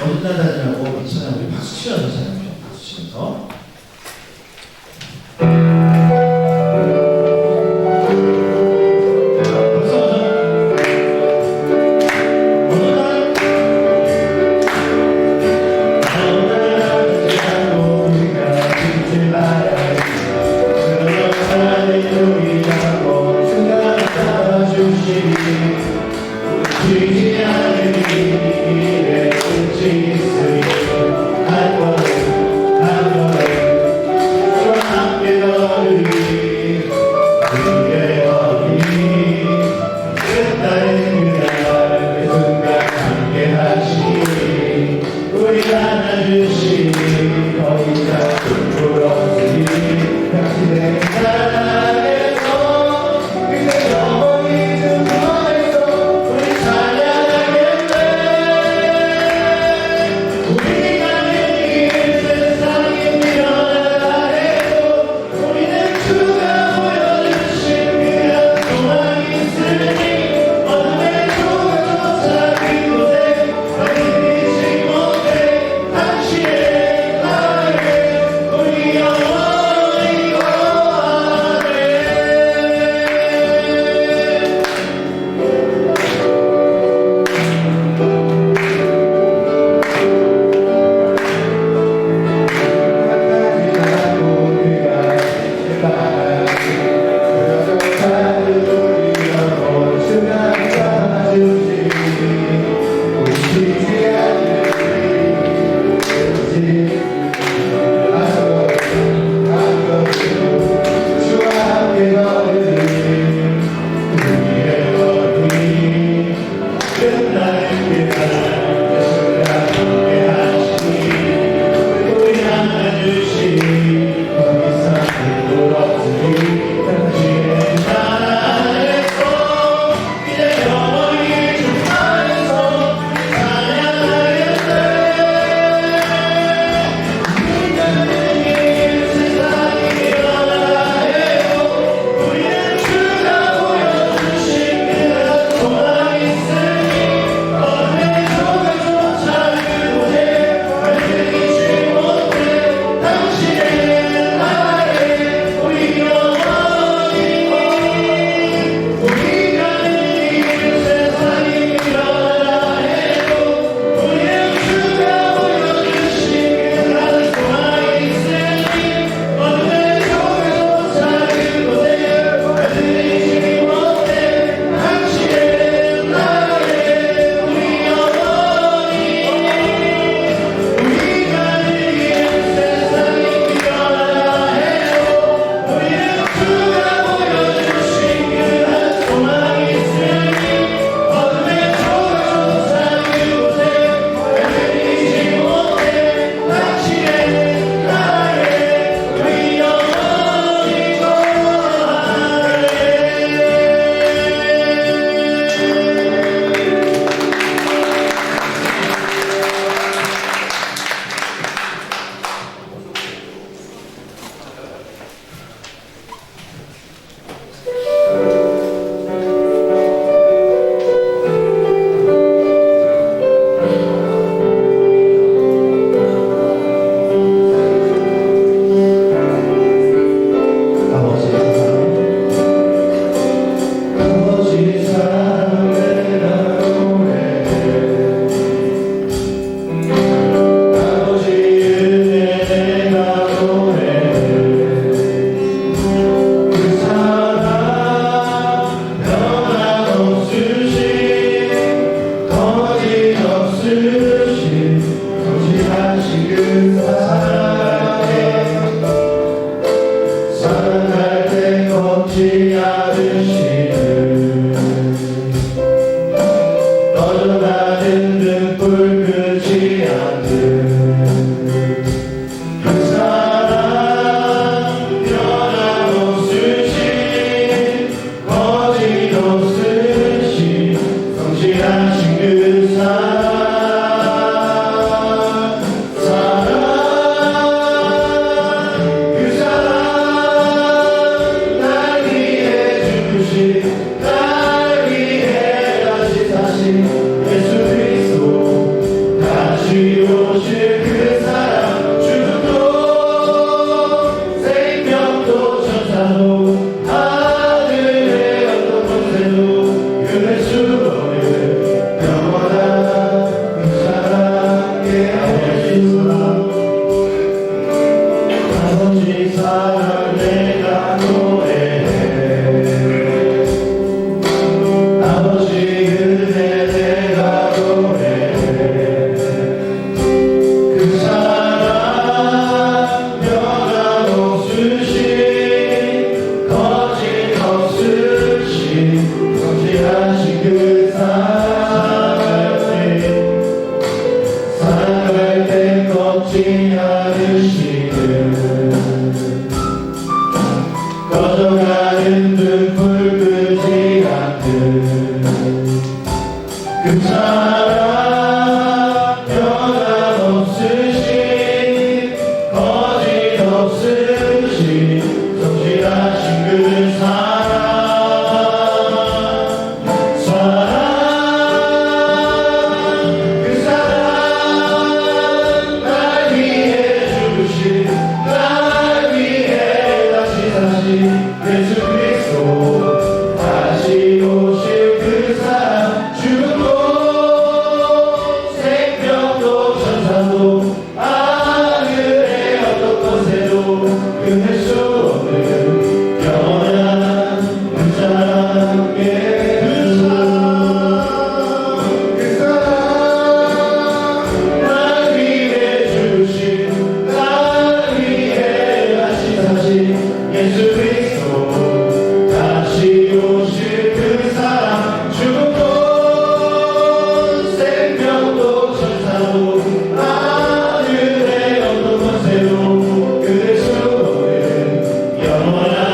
어느 날 다니라고 이 찬양 우리 박수 치면서 찬양해요. 박수 치면서. I'm 오실 그 사랑 죽음도 생명도 천사도 하늘의 어떤 곳에도 끊을 수 없는 영원한 그 사랑의 아버지 사랑 내가 노래해 아버지 은혜 내가 노래해 그 사랑 변함없으신 거짓없으신 성실하신 그 살아갈 때 걷지 않으시는 꺼져가는 등불 끄지 않는 그 사랑 변함없으신 거짓없으신 성실하신 그 사랑 그 사랑 날 위해 주신 날 위해 다시 예수 그리스도 다시 오실 그 사랑 죽음도 생명도 천사도 하늘의 어떤 곳에도 끊을 수 없는 영원한 그 사랑의 그 사랑 날 위해 주신 날 위해 다시 예수 그리스도 다시 오실 그 사랑 죽음도 생명도 천사도 하늘의 어떤 곳에도 끊을 수 없는 영원한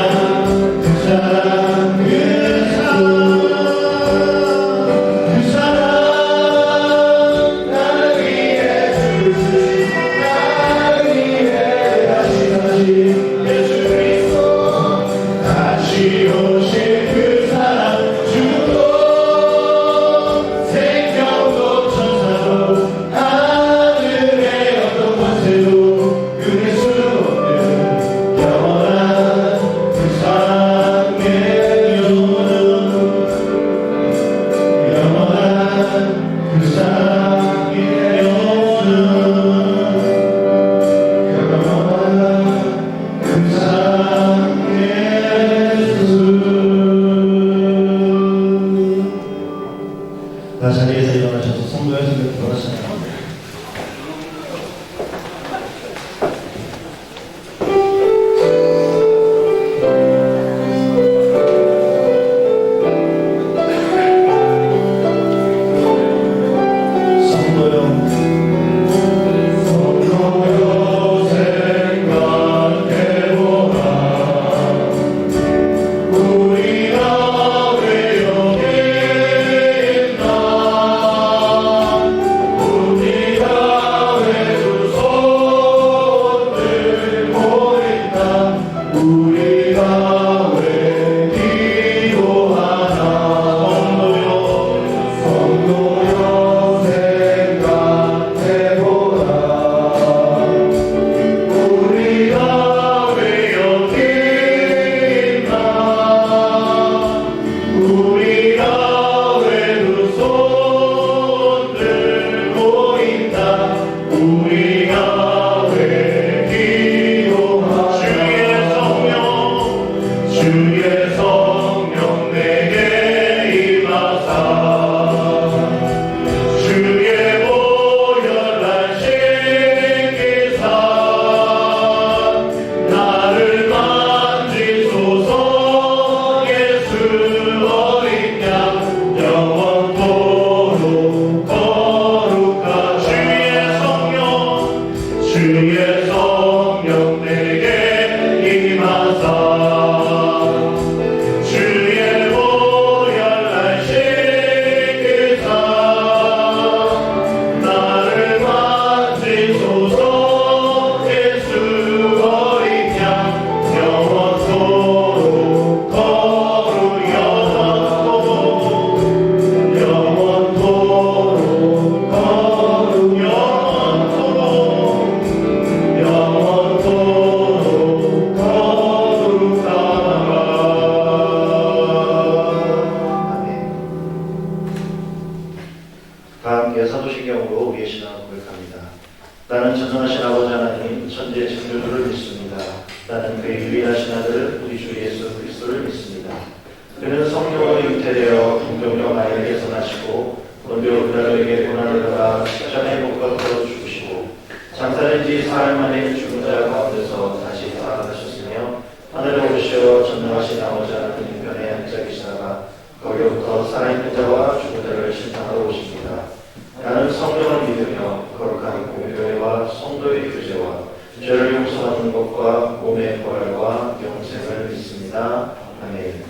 그 사랑 그 사랑 날 위해 주신 날 위해 다시 예수 그리스도 다시 오실 그 사랑 죽음도 생명도 천사도 하늘의 어떤 곳에도 끊을 수 없는 영원한 그 사랑의 영원한 그 사랑의 영원한 그 사랑의 예수 다 자리에서 일어나셔서 성도의 손을 걸으시나요? 사도신경으로 우리의 신앙을 고백합니다. 나는 전능하신 아버지 하나님 천지의 창조주를 믿습니다. 나는 그의 유일하신 아들 우리 주 예수 그리스도를 믿습니다. 그는 성령으로 잉태되어 동정녀 마리아에게서 나시고 본디오 빌라도에게 고난을 받아 십자가의 못 박혀 죽으시고 장사된 지 사흘 만에 죽은 자 가운데서 다시 살아나셨으며 하늘에 오르시어 전능하신 아버지 하나님 편에 앉아 계시다가 거기로부터 살아있는 자와 죽은 자를 심판하러 오십니다. 나는 성령을 믿으며 거룩한 공교회와 성도의 교제와 죄를 용서받는 것과 몸의 부활과 영생을 믿습니다. 아멘.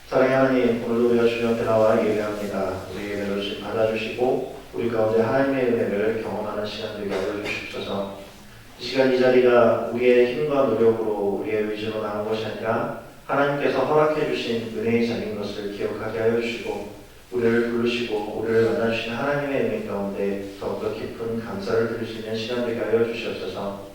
사랑의 하나님, 오늘도 우리가 주님 앞에 나와 예배합니다. 우리 예배를 받아주시고 우리 가운데 하나님의 은혜를 경험하는 시간 되게 하여 주십소서. 이 시간 이 자리가 우리의 힘과 노력으로 우리의 의지로 나온 것이 아니라 하나님께서 허락해 주신 은혜의 자리인 것을 기억하게 하여 주시고 우리를 부르시고 우리를 만나주신 하나님의 은혜 가운데 더욱더 깊은 감사를 드릴 수 있는 시간 되게 하여 주시옵소서.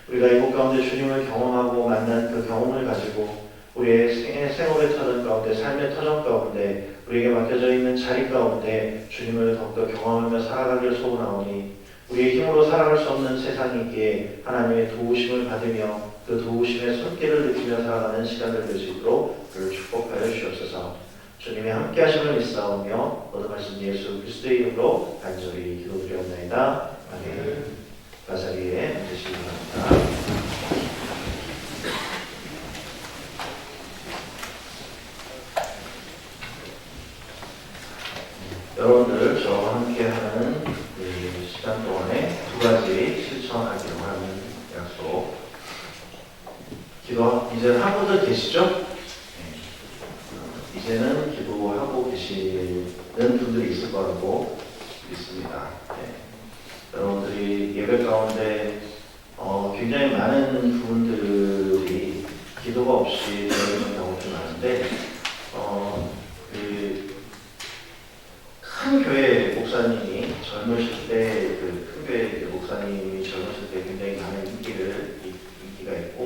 우리가 이곳 가운데 주님을 경험하고 만난 그 경험을 가지고 우리의 생활의 터전 가운데 삶의 터전 가운데 우리에게 맡겨져 있는 자리 가운데 주님을 더욱더 경험하며 살아가길 소원하오니 우리의 힘으로 살아갈 수 없는 세상이기에 하나님의 도우심을 받으며 그 도우심의 손길을 느끼며 살아가는 시간을 될 수 있도록 그를 축복하여 주시옵소서. 주님의 함께 하심을 믿사오며 모든 말씀 예수 그리스도의 이름으로 간절히 기도드리옵나이다. 아멘. 가자리에 앉으시기 바랍니다. 여러분들 저와 함께하는 이 시간 동안에 두 가지 실천하기로 하는 약속. 기도 이제는 하고들 계시죠? 네. 이제는 기도하고 계시는 분들이 있을 거라고 믿습니다. 네. 여러분들이 예배 가운데 굉장히 많은 부분들이 기도가 없이 되는 경우도 많은데 큰 교회 목사님이 젊으실 때 그 큰 교회 목사님이 젊으실 때 굉장히 많은 인기가 있고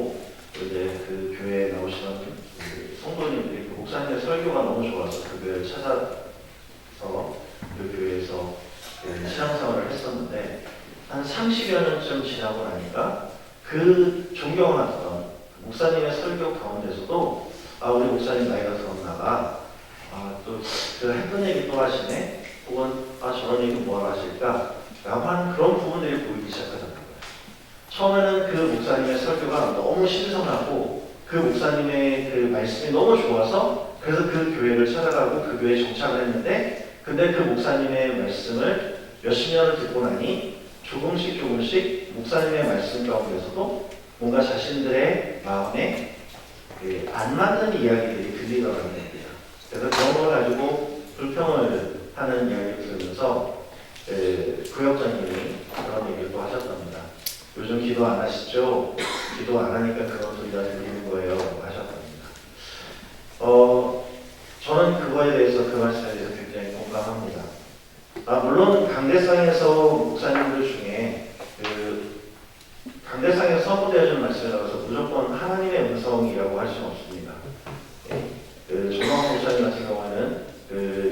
이제 그 교회에 나오시는 그 성도님들이 그 목사님의 설교가 너무 좋아서 그 교회를 찾아서 그 교회에서 신앙생활을 했었는데 한 30여 년쯤 지나고 나니까 그 존경하던 목사님의 설교 가운데서도 우리 목사님 나이가 들었나봐. 또 그 했던 얘기 또 하시네. 혹은 저런 얘기 뭐하러 하실까? 라고 하는 그런 부분들이 보이기 시작하잖아요. 처음에는 그 목사님의 설교가 너무 신선하고 그 목사님의 그 말씀이 너무 좋아서 그래서 그 교회를 찾아가고 그 교회에 정착을 했는데 근데 그 목사님의 말씀을 몇십 년을 듣고 나니 조금씩 목사님의 말씀 가운데서도 뭔가 자신들의 마음에 안 맞는 이야기들이 들리더라는 겁니다. 그래서 그런 걸 가지고 불평을 하는 이야기를 들으면서 구역장님이 그런 얘기를 또 하셨답니다. 요즘 기도 안 하시죠? 기도 안 하니까 그런 소리가 들리는 거예요. 하셨답니다. 저는 그거에 대해서 그 말씀에 대해서 굉장히 공감합니다. 물론 강대상에서 목사님들 중에 강대상에서 선포되어진 말씀에 따라서 무조건 하나님의 음성이라고 할 수는 없습니다. 조광호 목사님 같은 경우에는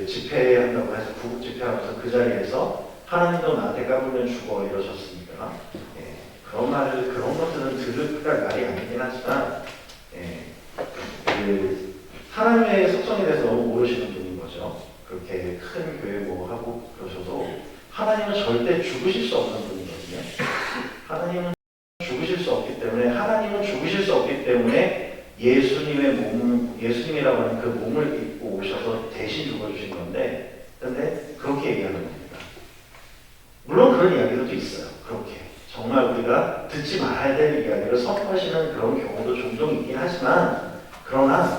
집회한다고 해서 구국 집회하면서 그 자리에서 하나님도 나한테 까불면 죽어 이러셨으니까 그런 것들은 들을 말이 아니긴 하지만 하나님의 속성에 대해서 너무 모르시는 분인 거죠. 그렇게 큰 교회 뭐 하고 그러셔도 하나님은 절대 죽으실 수 없는 분이거든요. 하나님은 죽으실 수 없기 때문에 하나님은 죽으실 수 없기 때문에 예수님이라고 하는 그 몸을 입고 오셔서 대신 죽어주신 건데, 근데 그렇게 얘기하는 겁니다. 물론 그런 이야기도 있어요. 그렇게 정말 우리가 듣지 말아야 될 이야기를 선포하시는 그런 경우도 종종 있긴 하지만, 그러나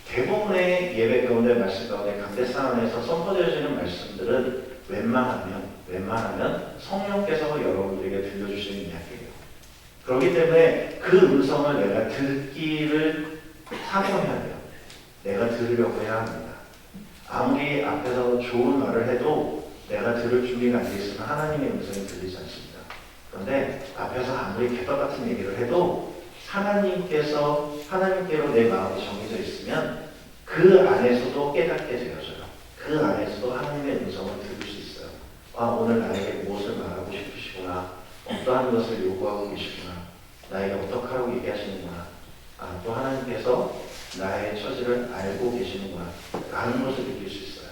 대부분의 예배 가운데 말씀 가운데 강대상 안에서 선포되어지는 말씀들은 웬만하면 성령께서 여러분들에게 들려주시는 이야기예요. 그렇기 때문에 그 음성을 내가 듣기를 사모해야 돼요. 내가 들으려고 해야 합니다. 아무리 앞에서 좋은 말을 해도 내가 들을 준비가 안 돼 있으면 하나님의 음성이 들리지 않습니다. 그런데 앞에서 아무리 개떡 같은 얘기를 해도 하나님께로 내 마음이 정해져 있으면 그 안에서도 깨닫게 되어져요. 그 안에서도 하나님의 음성을 들을 수 있어요. 오늘 나에게 무엇을 말하고 싶으시구나, 어떠한 것을 요구하고 계시구나, 나에게 어떻게 하라고 얘기하시는구나, 또 하나님께서 나의 처지를 알고 계시는구나 라는 것을 느낄 수 있어요.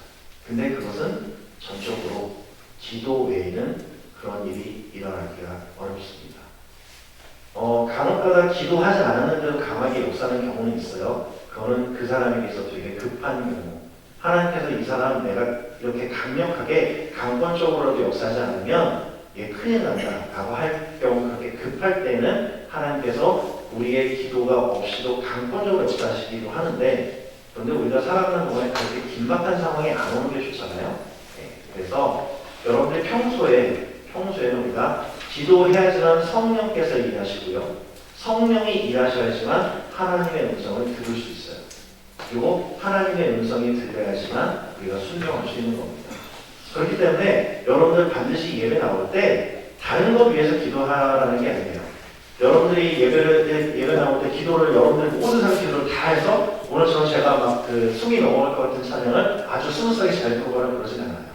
근데 그것은 전적으로 기도 외에는 그런 일이 일어나기가 어렵습니다. 간혹가다 기도하지 않았는데도 강하게 역사하는 경우는 있어요. 그거는 그 사람에게서 되게 급한 경우, 하나님께서 이 사람 내가 이렇게 강력하게 강권적으로라도 역사하지 않으면 얘 큰일 난다 라고 할 경우, 그렇게 급할 때는 하나님께서 우리의 기도가 없이도 강권적으로 역사하시기도 하는데, 그런데 우리가 살아가는 동안에 그렇게 긴박한 상황이 안 오는 게 좋잖아요. 그래서 여러분들 평소에는 우리가 기도해야지만 성령께서 일하시고요, 성령이 일하셔야지만 하나님의 음성을 들을 수 있어요. 그리고 하나님의 음성이 들려야지만 우리가 순종할 수 있는 겁니다. 그렇기 때문에 여러분들 반드시 예배 나올 때 다른 것 위해서 기도하라는 게 아니에요. 여러분들이 예배 나올 때 기도를, 여러분들 모든 사람 기도를 다 해서 오늘처럼 제가 막 숨이 넘어갈 것 같은 찬양을 아주 스무스하게 잘 부르거나 그러진 않아요.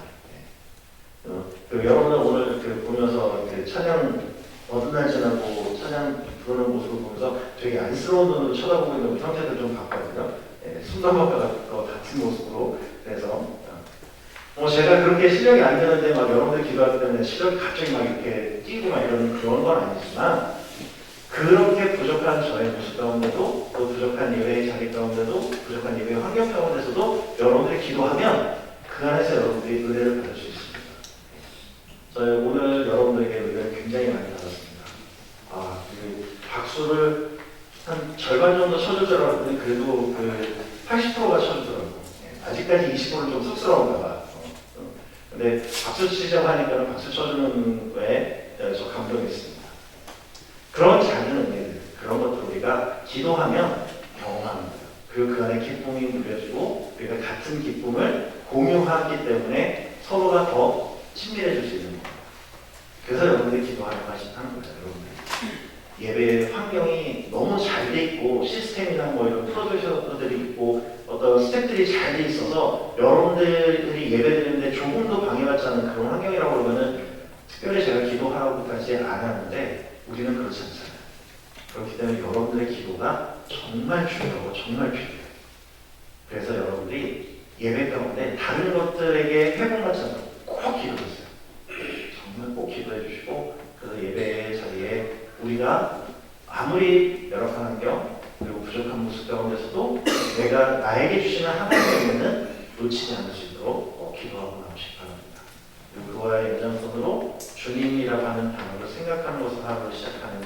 여러분들 오늘 보면서 찬양 어느 날 지나고 찬양 부르는 모습을 보면서 되게 안쓰러운 눈으로 쳐다보고 있는 우리 형제들 좀 봤거든요. 순간박과 같은 모습으로. 그래서 제가 그렇게 실력이 안 되는데 막 여러분들 기도할 때는 실력이 갑자기 막 이렇게 뛰고 막 이런 그런 건 아니지만, 그렇게 부족한 저의 모습 가운데도, 또 부족한 예배의 자리 가운데도, 부족한 예배의 환경 가운데서도 여러분들이 기도하면 그 안에서 여러분들이 은혜를 받을 수 있습니다. 저희 오늘 여러분들에게 은혜를 굉장히 많이 받았습니다. 박수를 한 절반 정도 쳐주더라고요. 알았더니 그래도 80%가 쳐주더라고요. 아직까지 20%는 좀 쑥스러운가 봐. 근데 박수 치자고 하니까 박수 쳐주는 거에 저 감동했습니다. 그런 작은 은혜들, 그런 것들 우리가 기도하면 경험하는 거예요. 그리고 그 안에 기쁨이 누려지고 우리가 같은 기쁨을 공유하기 때문에 서로가 더 친밀해질 수 있는 거예요. 그래서 여러분들이 기도하려고 하는 거예요. 여러분들 예배 환경이 너무 잘 돼 있고, 시스템이나 뭐 이런 프로듀서들이 있고, 어떤 스태프들이 잘 돼 있어서 여러분들이 예배 드리는데 조금도 방해받지 않는 그런 환경이라고 그러면은 특별히 제가 기도하라고까지 안 하는데, 우리는 그렇지 않잖아요. 그렇기 때문에 여러분들의 기도가 정말 중요하고 정말 필요해요. 그래서 여러분들이 예배 가운데 다른 것들에게 회복받지 않고 꼭 기도하세요. 정말 꼭 기도해 주시고, 그래서 예배의 자리에 우리가 아무리 열악한 환경 그리고 부족한 모습 가운데서도 내가 나에게 주시는 하나님의 은혜는 놓치지 않을 수 있도록 기도하고 나오시기 바랍니다. 그리고 그와의 연장선으로 주님이라고 하는 단어를 생각하는 것을 하루를 시작하는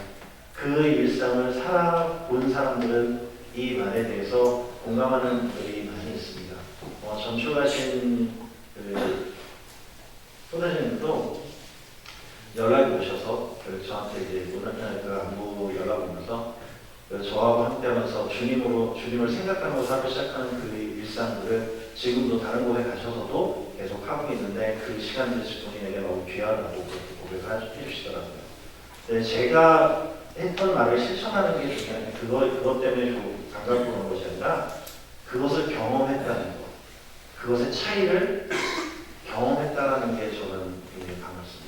그 일상을 살아본 사람들은 이 말에 대해서 공감하는 분들이 많이 있습니다. 전출하신 소대장님도 연락이 오셔서 저한테 이제 안부 연락 오면서 저하고 함께하면서 주님을 생각하면서 하루 시작하는 그 일상들을 지금도 다른 곳에 가셔서도 계속 하고 있는데, 그 시간들이 본인에게 너무 귀하다고 그렇게 고백을 해주시더라고요. 근데 제가 했던 말을 실천하는 게 중요한, 그것 때문에 좀 감각보는 것이 아니라 그것을 경험했다는 것, 그것의 차이를 경험했다는 게 저는 굉장히 반갑습니다.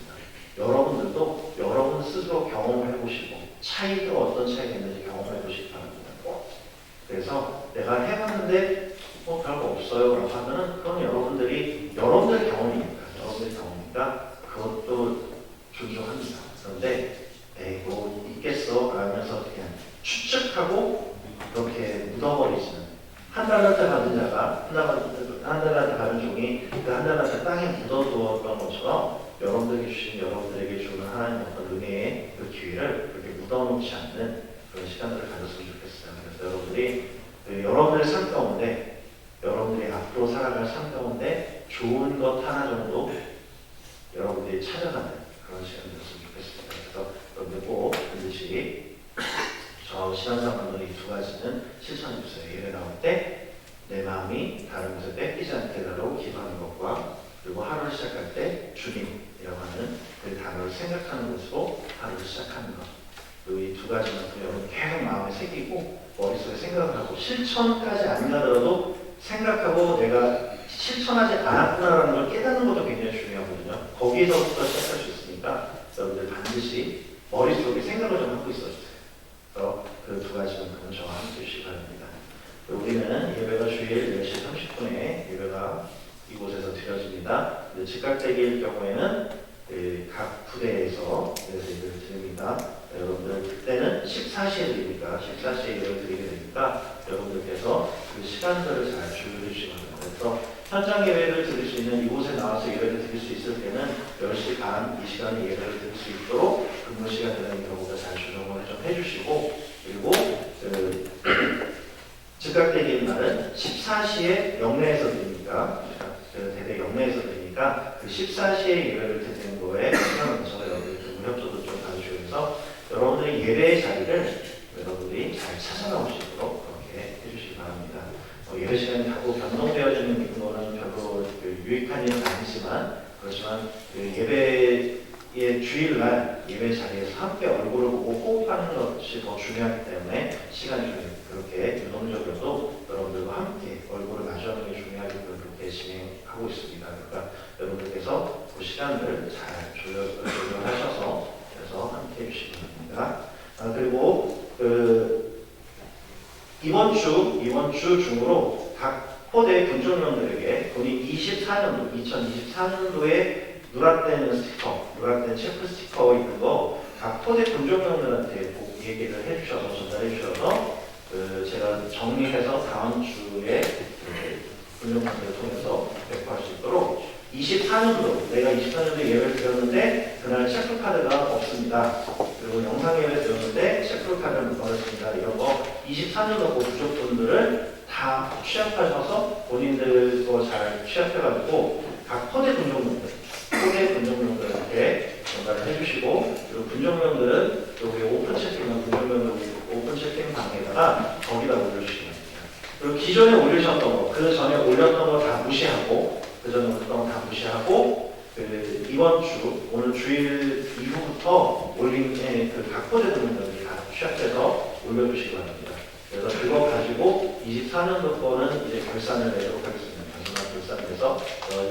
여러분들도 여러분 스스로 경험을 해보시고 차이가 어떤 차이가 있는지 경험해 보시기 바랍니다. 그래서 내가 해봤는데 별거 없어요 라고 하면은 그건 여러분들의 경험이니까 그것도 존중합니다. 그런데 에이 뭐 있겠어 라면서 그냥 추측하고 그렇게 묻어버리시는, 한 달한테 받은 자가 한 달한테 받은 종이 그 한 달한테 땅에 묻어두었던 것처럼 여러분들에게 주는 하나님의 어떤 은혜의 그 기회를 그렇게 묻어놓지 않는 그런 시간들을 가졌으면 좋겠어요. 그래서 여러분들이 여러분들의 삶 가운데, 여러분들이 앞으로 살아갈 삶 가운데 좋은 것 하나 정도 여러분들이 찾아가는 그런 시간이었으면 좋겠습니다. 그래서 여러분들 꼭 반드시 저 신앙상 관론 이 두 가지는 실천해 주세요. 예배 나올 때 내 마음이 다른 곳에 뺏기지 않게 해달라고 기도하는 것과, 그리고 하루를 시작할 때 주님이라고 하는 그 단어를 생각하는 것으로 하루를 시작하는 것. 그리고 이 두 가지만 여러분 계속 마음에 새기고 머릿속에 생각을 하고, 실천까지 안 가더라도 생각하고 내가 실천하지 않았구나라는 걸 깨닫는 것도 굉장히 중요하거든요. 거기서부터 시작할 수 있으니까 여러분들 반드시 머릿속에 생각을 좀 하고 있어주세요. 그래서 그 두 가지만큼은 저와 함께 해주시기 바랍니다. 우리는 예배가 주일 10시 30분에 예배가 이곳에서 드려집니다. 즉각대기일 경우에는 각 부대에서 예배를 드립니다. 여러분들 그때는 14시에 드리니까 14시에 예배를 드리게 되니까 여러분들께서 그 시간들을 잘 조율해 주시기 바랍니다. 그래서 현장 예배를 드릴 수 있는 이곳에 나와서 예배를 드릴 수 있을 때는 10시 반 이 시간에 예배를 드릴 수 있도록 근무 시간이라는 경우가 잘 조정을 좀 해주시고, 그리고 즉각대기인 날은 14시에 영내에서 드리니까 대대 영내에서 드리니까 그 14시에 예배를 드리는 거에 시간을 맞춰서 여러분들 협조도 좀 봐주시면서 여러분들의 예배의 자리를 여러분들이 잘 찾아나오시도록 그렇게 해주시기 바랍니다. 예배 시간이 자꾸 변동되어지는 거는 별로 유익한 일은 아니지만, 그렇지만 예배의 주일날 예배 자리에서 함께 얼굴을 보고 호흡하는 것이 더 중요하기 때문에 시간이 그렇게 유동적이어도 여러분들과 함께 얼굴을 마주하는 게 중요하기 때문에 그렇게 진행하고 있습니다. 그러니까 여러분들께서 그 시간을 잘 조율하셔서 그래서 함께 해주시기 바랍니다. 그리고 이번 주 중으로 각 포대 군종령들에게 본인 2024년도에 누락된 스티커, 누락된 체크 스티커 있는 거 각 포대 군종령들한테 꼭 얘기를 해주셔서 전달해 주셔서 제가 정리해서 다음 주에 군종령들을 통해서 배포할 수 있도록 24년도 내가 24년도에 예배를 드렸는데 그날 체크카드가 없습니다. 그리고 영상 예배 드렸는데 체크카드를 못 받았습니다. 이런 거 24년도 부족분들을 다 취합하셔서 본인들도 잘 취합해가지고 각 포대 군종령들한테 전달을 해주시고, 그리고 군종령들은 여기 오픈 채팅 방에다가 거기다 올려주시면 됩니다. 그리고 기존에 올리셨던 거, 그 전에 올렸던 거 다 무시하고, 이번 주, 오늘 주일 이후부터 올린 각 포대 군종령들이 다 취합해서 올려주시기 바랍니다. 그래서 그거 가지고 24년도 거는 이제 결산을 내도록 하겠습니다. 단순한 결산에서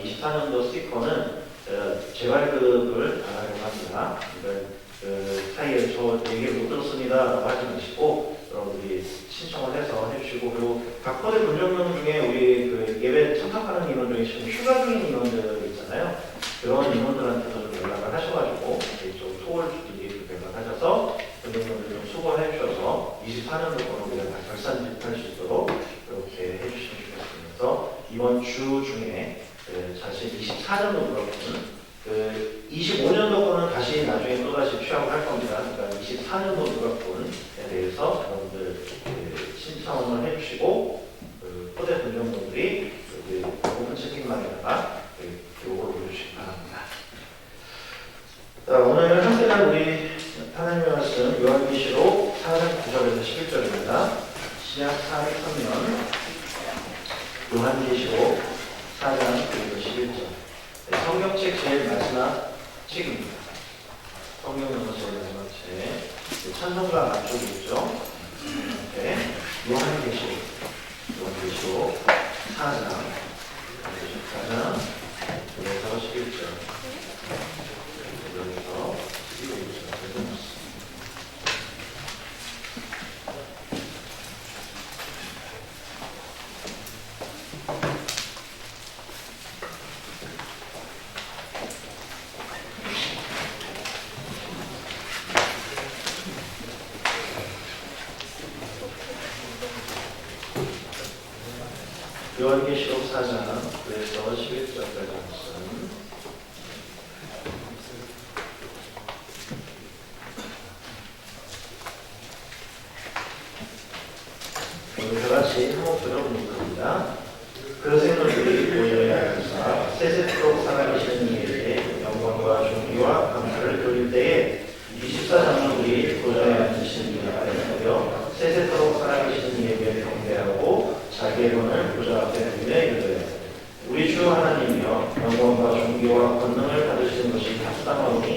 24년도 스티커는 재발급을 안 하려고 합니다. 그 사이에 저 얘기 못 들었습니다 라고 하지 마시고 여러분들이 신청을 해서 해주시고, 그리고 각 포대 군종령 중에 우리 그 예배 참석하는 인원 중에 지금 휴가 중인 인원들 있잖아요. 그런 인원들한테도 좀 연락을 하셔가지고 좀 소홀주들이 연락하셔서 군종령들 좀 수고해 주셔서 24년도 거는 우리가 다 결산할 수 있도록 그렇게 해주시면 좋겠습니다. 이번 주 중에 사실 24년도 그렇고는 25년도 거는 다시 나중에 또다시 취합을 할 겁니다. 그러니까 24년도 누락분에 대해서 여러분들 신청을 해주시고 포대 군종분들이 오픈 채팅방에다가 요걸 올려주시기 바랍니다. 자, 오늘 함께할 우리 하나님의 말씀 요한계시록 4장 9절에서 11절입니다. 신약 403년 요한계시록 4장 9절에서 11절. 성경책 제일 마지막 책입니다. 성경에서 제일 마지막 책. 찬송가 앞쪽에 있죠. 네. 요한계시록 4장 9절에서 11절. 여기서 11절까지. 요한계시록 4장 그래서 11절까지 말씀. 우리 다같이 한번 들어보는 겁니다. 그 생물들이 모여야 하사 세세토록 살아계시는 이에게 영광과 존귀와 감사를 돌릴 때에 24장로들이 도저히 앉으신 이 앞에 서며 세세토록 살아계시는 이에게 경배하고 자기의 손을 보좌 앞에 들며 이르되 우리 주 하나님이여 영광과 존귀와 권능을 받으시는 것이 합당하오니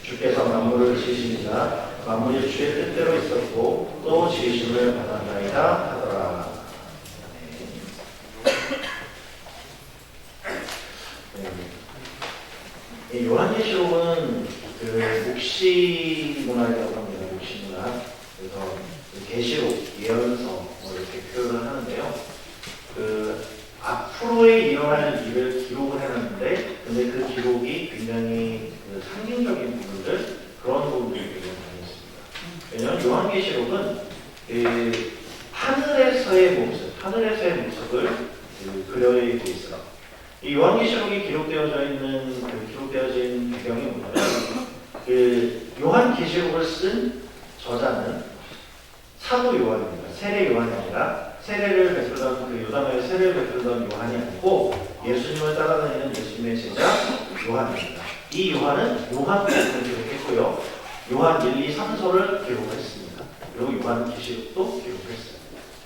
주께서 만물을 지으시니라 만물이 주의 뜻대로 있었고 또 지으심을 받았나이다 하더라. 이 요한 묵시문학이라고 합니다. 묵시문학. 그래서 계시록, 예언서 뭐 이렇게 표현을 하는데요. 앞으로의 일어날 일을 기록을 해놨는데, 근데 그 기록이 굉장히 상징적인 부분들, 그런 부분들이 굉장히 많이 있습니다. 왜냐하면 요한계시록은 하늘에서의 모습을 그려내고 있어요. 이 요한계시록이 기록되어져 있는 배경이 뭐냐면, 요한계시록을 쓴 저자는 사도 요한입니다. 세례 요한이 아니라 세례를 베풀던 요단강에 세례를 베풀던 요한이 아니고 예수님을 따라다니는 예수님의 제자 요한입니다. 이 요한은 요한복음을 기록했고요. 요한 1, 2, 3서를 기록했습니다. 그리고 요한계시록도 기록했어요.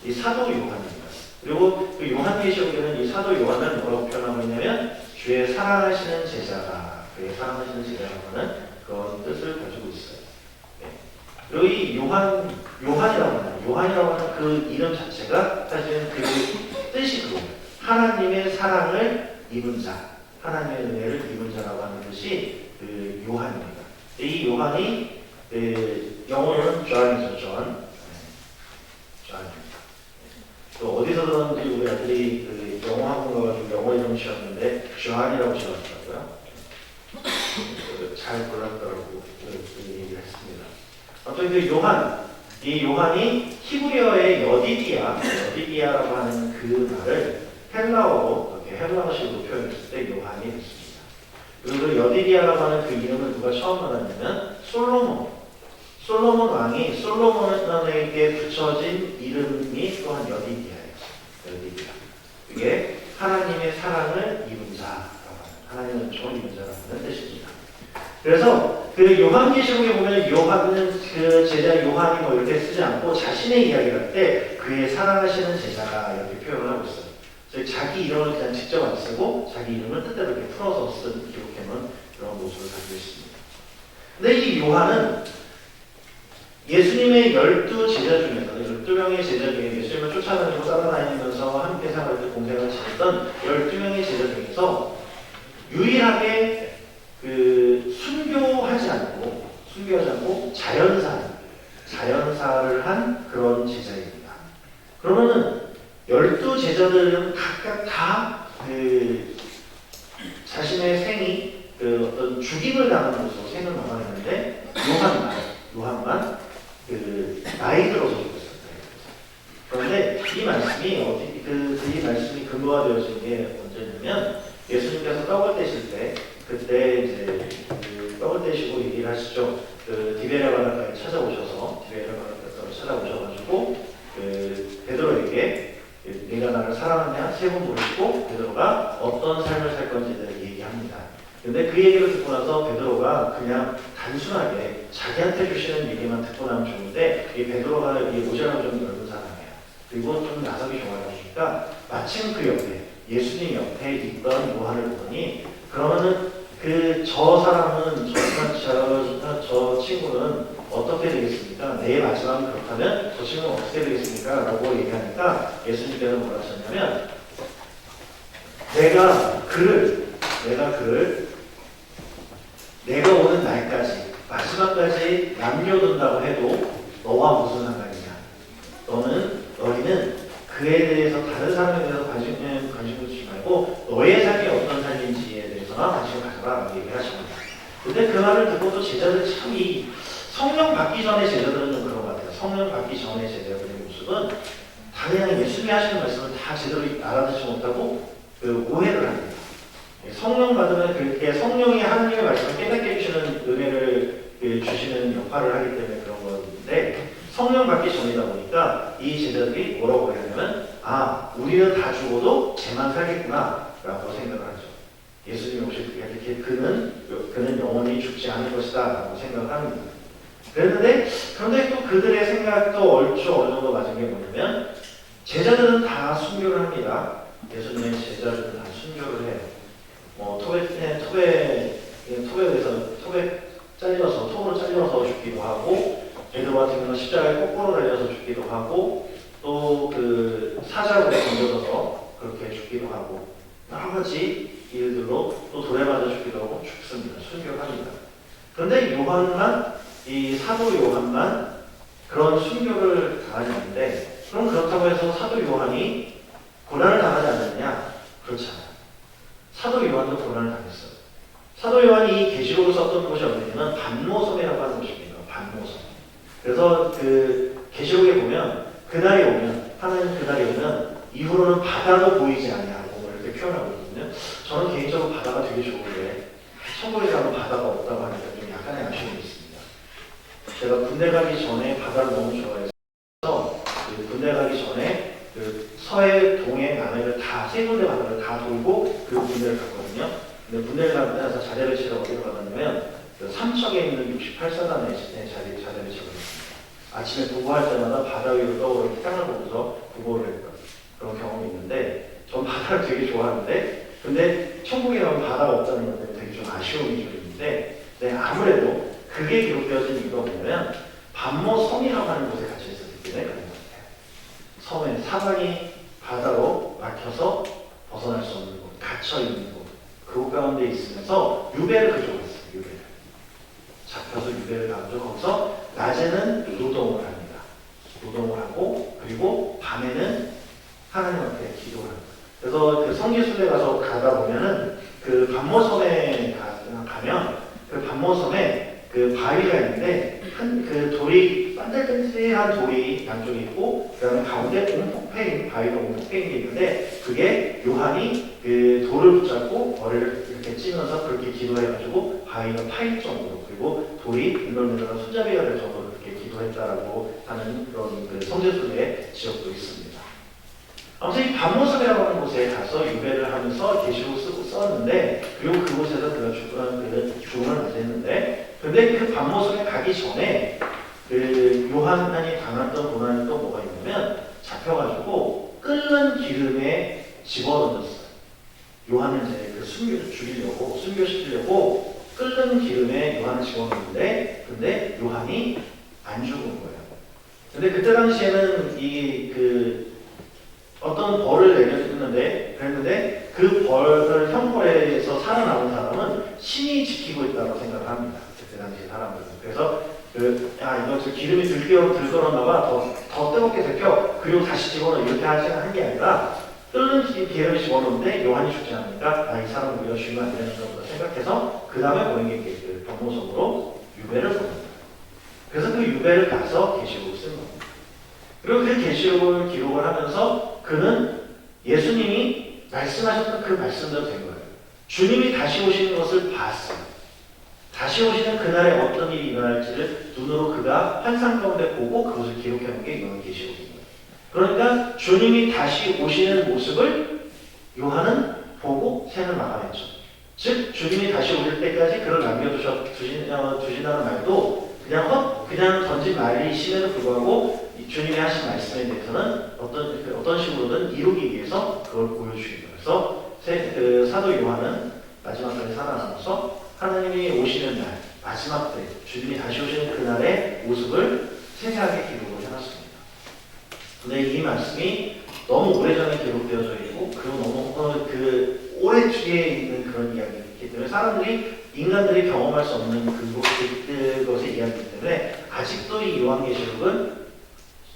이 사도 요한입니다. 그리고 그 요한계시록에는 이 사도 요한을 뭐라고 표현하고 있냐면 주의 사랑하시는 제자가, 그의 사랑하시는 제자라고 하는 그런 뜻을 가지고 있어요. 그리고 이 요한이라고 하는 그 이름 자체가 사실은 그 뜻이 그거예요. 하나님의 사랑을 입은 자, 하나님의 은혜를 입은 자라고 하는 뜻이 그 요한입니다. 이 요한이 영어로는 존이죠, 존. 존입니다. 또 어디서 들었는지 우리 아들이 영어 학원 가가지고 영어 이름 지었는데 존이라고 지었더라고요. 잘 골랐더라고 그 얘기를 했습니다. 아무튼 이 요한이 히브리어의 여디디아라고 하는 그 말을 헬라어로, 이렇게 헬라어식으로 표현했을 때 요한이 됐습니다. 그리고 그 여디디아라고 하는 그 이름을 누가 처음 받았냐면 솔로몬 왕이 솔로몬에게 붙여진 이름이 또한 여디디아예요. 여디디아. 이게 하나님의 사랑을 입은 자라고 하는, 하나님의 은총을 입은 자라고 하는 뜻입니다. 그래서 그 요한계시록에 보면 요한은 그 제자 요한이 뭐 이렇게 쓰지 않고 자신의 이야기를 할 때 그의 사랑하시는 제자가 이렇게 표현을 하고 있어요. 그래서 자기 이름을 그냥 직접 안 쓰고 자기 이름을 뜻대로 이렇게 풀어서 기록해놓은 그런 모습을 가지고 있습니다. 근데 이 요한은 예수님의 12제자 중에서 12명의 제자 중에 예수님을 쫓아다니고 따라다니면서 함께 생활할 때 공생을 지냈던 12명의 제자 중에서 유일하게 순교하지 않고 자연사를 한 그런 제자입니다. 그러면은 12제자들은 각각 다 자신의 생이 어떤 죽임을 당하는 것으로 생을 마감했는데 요한만 나이 들어서 죽었어요. 그런데 이 말씀이 근거가 되어진 게 언제냐면 예수님께서 떡을 떼실 때 그때 이제 떡을 떼시고 얘기를 하시죠. 디베랴 바닷가에 찾아오셔가지고 베드로에게 네가 나를 사랑하냐 세 번 물으시고 베드로가 어떤 삶을 살 건지를 얘기합니다. 근데 그 얘기를 듣고 나서 베드로가 그냥 단순하게 자기한테 주시는 얘기만 듣고 나면 좋은데 이 베드로가 이 모자람 좀 넓은 사람이에요. 그리고 좀 나석이 좋아하니까 마침 그 옆에 예수님 옆에 있던 요한을 보더니 그러면은 저 친구는 어떻게 되겠습니까? 내 마지막은 그렇다면 저 친구는 어떻게 되겠습니까? 라고 얘기하니까 예수님께서 뭐라 하셨냐면 내가 오는 날까지 마지막까지 남겨둔다고 해도 너와 무슨 상관이냐? 너희는 그에 대해서 다른 사람에 대해서 관심을 주지 말고 너의 삶이 어떤 삶인지에 대해서만 관심을 가져라 라고 얘기를 하십니다. 근데 그 말을 듣고 또 제자들이 참 이 성령 받기 전에 제자들은 좀 그런 것 같아요. 성령 받기 전에 제자들의 모습은 다 그냥 예수님이 하시는 말씀을 다 제대로 알아듣지 못하고 오해를 합니다. 성령 받으면 그렇게 성령이 하나님의 말씀을 깨닫게 해주시는 은혜를 주시는 역할을 하기 때문에 그런 건데 성령 받기 전이다 보니까 이 제자들이 뭐라고 하냐면 우리는 다 죽어도 쟤만 살겠구나 라고 생각을 하죠. 예수님이 혹시 이렇게 그는 영원히 죽지 않을 것이다 라고 생각을 합니다. 그런데 또 그들의 생각도 얼추 어느 정도 맞은 게 뭐냐면 제자들은 다 순교를 합니다. 예수님의 제자들은 다 순교를 해요. 톱으로 잘려서 죽기도 하고 베드로 같은 경우는 십자가에 거꾸로 달려서 죽기도 하고 또 사자로 던져져서 그렇게 죽기도 하고 여러 가지 일들로 또 돌에 맞아 죽기도 하고 죽습니다. 순교를 합니다. 그런데 요한만, 이 사도 요한만 그런 순교를 당하지 않는데, 그럼 그렇다고 해서 사도 요한이 고난을 당하지 않았느냐? 그렇지 않아요. 사도 요한도 고난을 당했어요. 사도 요한이 이 계시록을 썼던 곳이 어디냐면 반모섬이라고 하는 곳입니다. 반모섬. 그래서 그 계시록에 보면 그날이 오면, 하나님 그날이 오면 이후로는 바다도 보이지 아니하고 이렇게 표현하고 있거든요. 저는 개인적으로 바다가 되게 좋은데 천국에 가면 바다가 없다고 하니까 좀 약간의 아쉬움이 있습니다. 제가 군대 가기 전에 바다를 너무 좋아해서 그 군대 가기 전에 그 서해, 동해, 남해를 다 세 군데 바다를 다 돌고 그리고 군대를 갔거든요. 근데 군대를 가면서 자대를 치러 어디로 가봤냐면 그 삼척에 있는 68사단에 자대를 치러 갔습니다. 아침에 구보할 때마다 바다 위로 떠오르는 땅을 보면서 구보를 했던 그런 경험이 있는데, 전 바다를 되게 좋아하는데, 근데 천국에 가면 바다가 없다는 것 때문에 되게 좀 아쉬움이 좀 있는데, 네, 아무래도 그게 기록되어진 이유가 뭐냐면 반모섬이라고 하는 곳에 갇혀 있었기 때문에 그런 것 같아요. 섬에 사방이 바다로 막혀서 벗어날 수 없는 곳, 갇혀 있는 곳, 그곳 가운데 있으면서 유배를 가져갔어요. 유배를 잡혀서 유배를 가죠. 거기서 낮에는 노동을 합니다. 노동을 하고, 그리고 밤에는 하나님 앞에 기도를 합니다. 그래서 그 성지순례 가다 보면은 그 반모섬에 가면 그 반모섬에 그 바위가 있는데 그 돌이 반들반들한 돌이 양쪽에 있고, 그 다음에 가운데 옹폭패인, 바위가 옹폭패인 게 있는데, 그게 요한이 그 돌을 붙잡고 머리를 이렇게 찌면서 그렇게 기도해가지고 바위가 파일 정도로, 그리고 돌이 물렁물렁한 손잡이가 될 정도로 그렇게 기도했다라고 하는 그런 그 성지순례 지역도 있습니다. 아무튼 이 반모섬이라고 하는 곳에 가서 유배를 하면서 계시록을 썼는데, 그리고 그곳에서 그가 죽음을 맞이했는데, 근데 그 반모섬에 가기 전에 그 요한이 당했던 고난이 또 뭐가 있냐면 잡혀가지고 끓는 기름에 집어던졌어요. 요한을 이제 그 순교시키려고 끓는 기름에 요한을 집어넣는데, 근데 요한이 안 죽은 거예요. 근데 그때 당시에는 어떤 벌을 그랬는데 그 벌을 형벌에서 살아남은 사람은 신이 지키고 있다고 생각을 합니다. 그때 당시 사람들은. 그래서 이거 기름이 들끓었나봐, 더 뜨겁게 데펴, 그리고 다시 집어넣어, 이렇게 한 게 아니라 끓는 기름을 집어넣는데 요한이 죽지 않으니까 이 사람 우리가 죽이면 안 되는 정도 생각해서 그 다음에 보낸 게 그 반모섬으로 유배를 보낸 거예요. 그래서 그 유배를 가서 계시록을 쓴 겁니다. 그리고 그 계시록을 기록을 하면서 그는 예수님이 말씀하셨던 그 말씀대로 된 거예요. 주님이 다시 오시는 것을 봤어요. 다시 오시는 그날에 어떤 일이 일어날지를 눈으로 그가 환상 가운데 보고 그것을 기록해 놓은 게 요한 계시록입니다. 그러니까 주님이 다시 오시는 모습을 요한은 보고 생을 마감했죠. 즉 주님이 다시 오실 때까지 그를 남겨두신다는 말도 그냥 던진 말이심에도 불구하고 주님이 하신 말씀에 대해서는 어떤 식으로든 이루기 위해서 그걸 보여주십니다. 그래서 사도 요한은 마지막까지 살아남아서 하나님이 오시는 날, 마지막 때, 주님이 다시 오시는 그날의 모습을 세세하게 기록을 해놨습니다. 근데 이 말씀이 너무 오래전에 기록되어져 있고, 그리고 너무 오래 뒤에 있는 그런 이야기이기 때문에 인간들이 경험할 수 없는 그것의 이야기이기 때문에 아직도 이 요한계시록은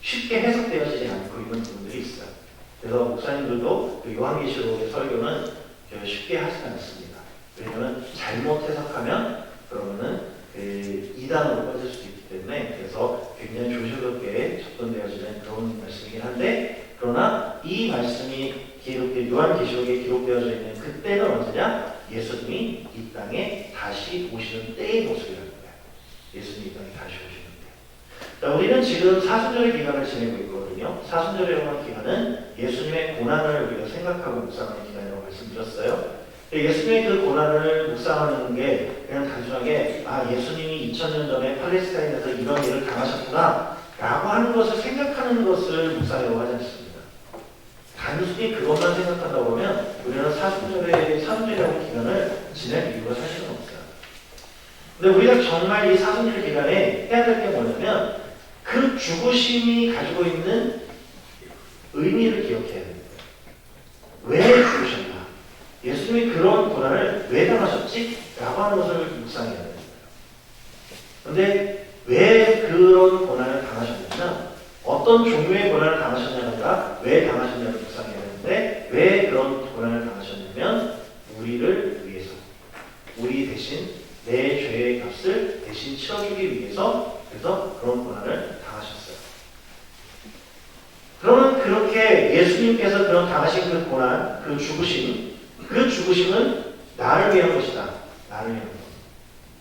쉽게 해석되어지지 않고 있는 부분들이 있어요. 그래서 목사님들도 그 요한계시록의 설교는 쉽게 하지 않습니다. 왜냐하면 잘못 해석하면 그러면은 이단으로 빠질 수도 있기 때문에, 그래서 굉장히 조심스럽게 접근되어지는 그런 말씀이긴 한데, 그러나 이 말씀이 요한계시록에 기록되어져 있는 그때는 언제냐? 예수님이 이 땅에 다시 오시는 때의 모습이라는 거예요. 예수님이 이 땅에 다시 오시는 때. 자, 우리는 지금 사순절의 기간을 지내고 있거든요. 사순절이라고 하는 기간은 예수님의 고난을 우리가 생각하고 묵상하는 기간이라고 말씀드렸어요. 예수님의 그 고난을 묵상하는 게 그냥 단순하게 예수님이 2000년 전에 팔레스타인에서 이런 일을 당하셨구나 라고 하는 것을 생각하는 것을 묵상이라고 하지 않습니다. 단순히 그것만 생각한다고 하면 우리는 사순절이라는 기간을 지낼 이유가 사실은 없어요. 근데 우리가 정말 이 사순절 기간에 해야 될 게 뭐냐면 그 죽으심이 가지고 있는 의미를 기억해야 됩니다. 왜 죽으셨나? 예수님이 그런 고난을 왜 당하셨지? 라고 하는 것을 묵상해야 됩니다. 근데 왜 그런 고난을 당하셨냐면 어떤 종류의 고난을 당하셨냐가 아니라 왜 당하셨냐를 묵상해야 되는데 왜 그런 고난을 당하셨냐면 우리를 위해서 우리 대신 내 죄의 값을 대신 치러주기 위해서 그래서 그런 고난을 당하셨어요. 그러면 그렇게 예수님께서 그런 당하신 그 고난, 그 죽으심은 나를 위한 것이다. 나를 위한 것.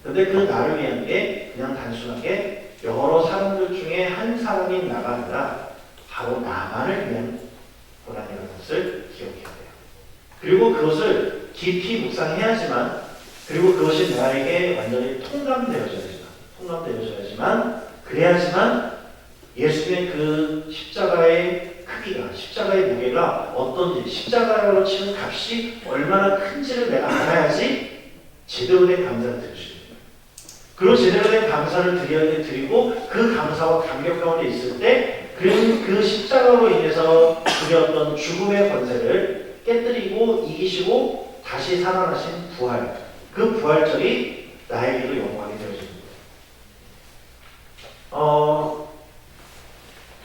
근데 그 나를 위한 게 그냥 단순하게 여러 사람들 중에 한 사람인 나가 아니라 바로 나만을 위한 고난이라는 것을 기억해야 돼요. 그리고 그것을 깊이 묵상해야지만 그리고 그것이 나에게 완전히 통감되어져야지만 그래야지만 예수님의 그 십자가의 크기가 십자가의 무게가 어떤지 십자가로 치는 값이 얼마나 큰지를 내가 알아야지 제대로 된 감사를 드릴 수 있어요. 그리고 제대로 된 감사를 드리고 그 감사와 감격 가운데 있을 때 그 십자가로 인해서 누렸던 죽음의 권세를 깨뜨리고 이기시고 다시 살아나신 부활, 그 부활절이 나에게도 영광이 되어집니다.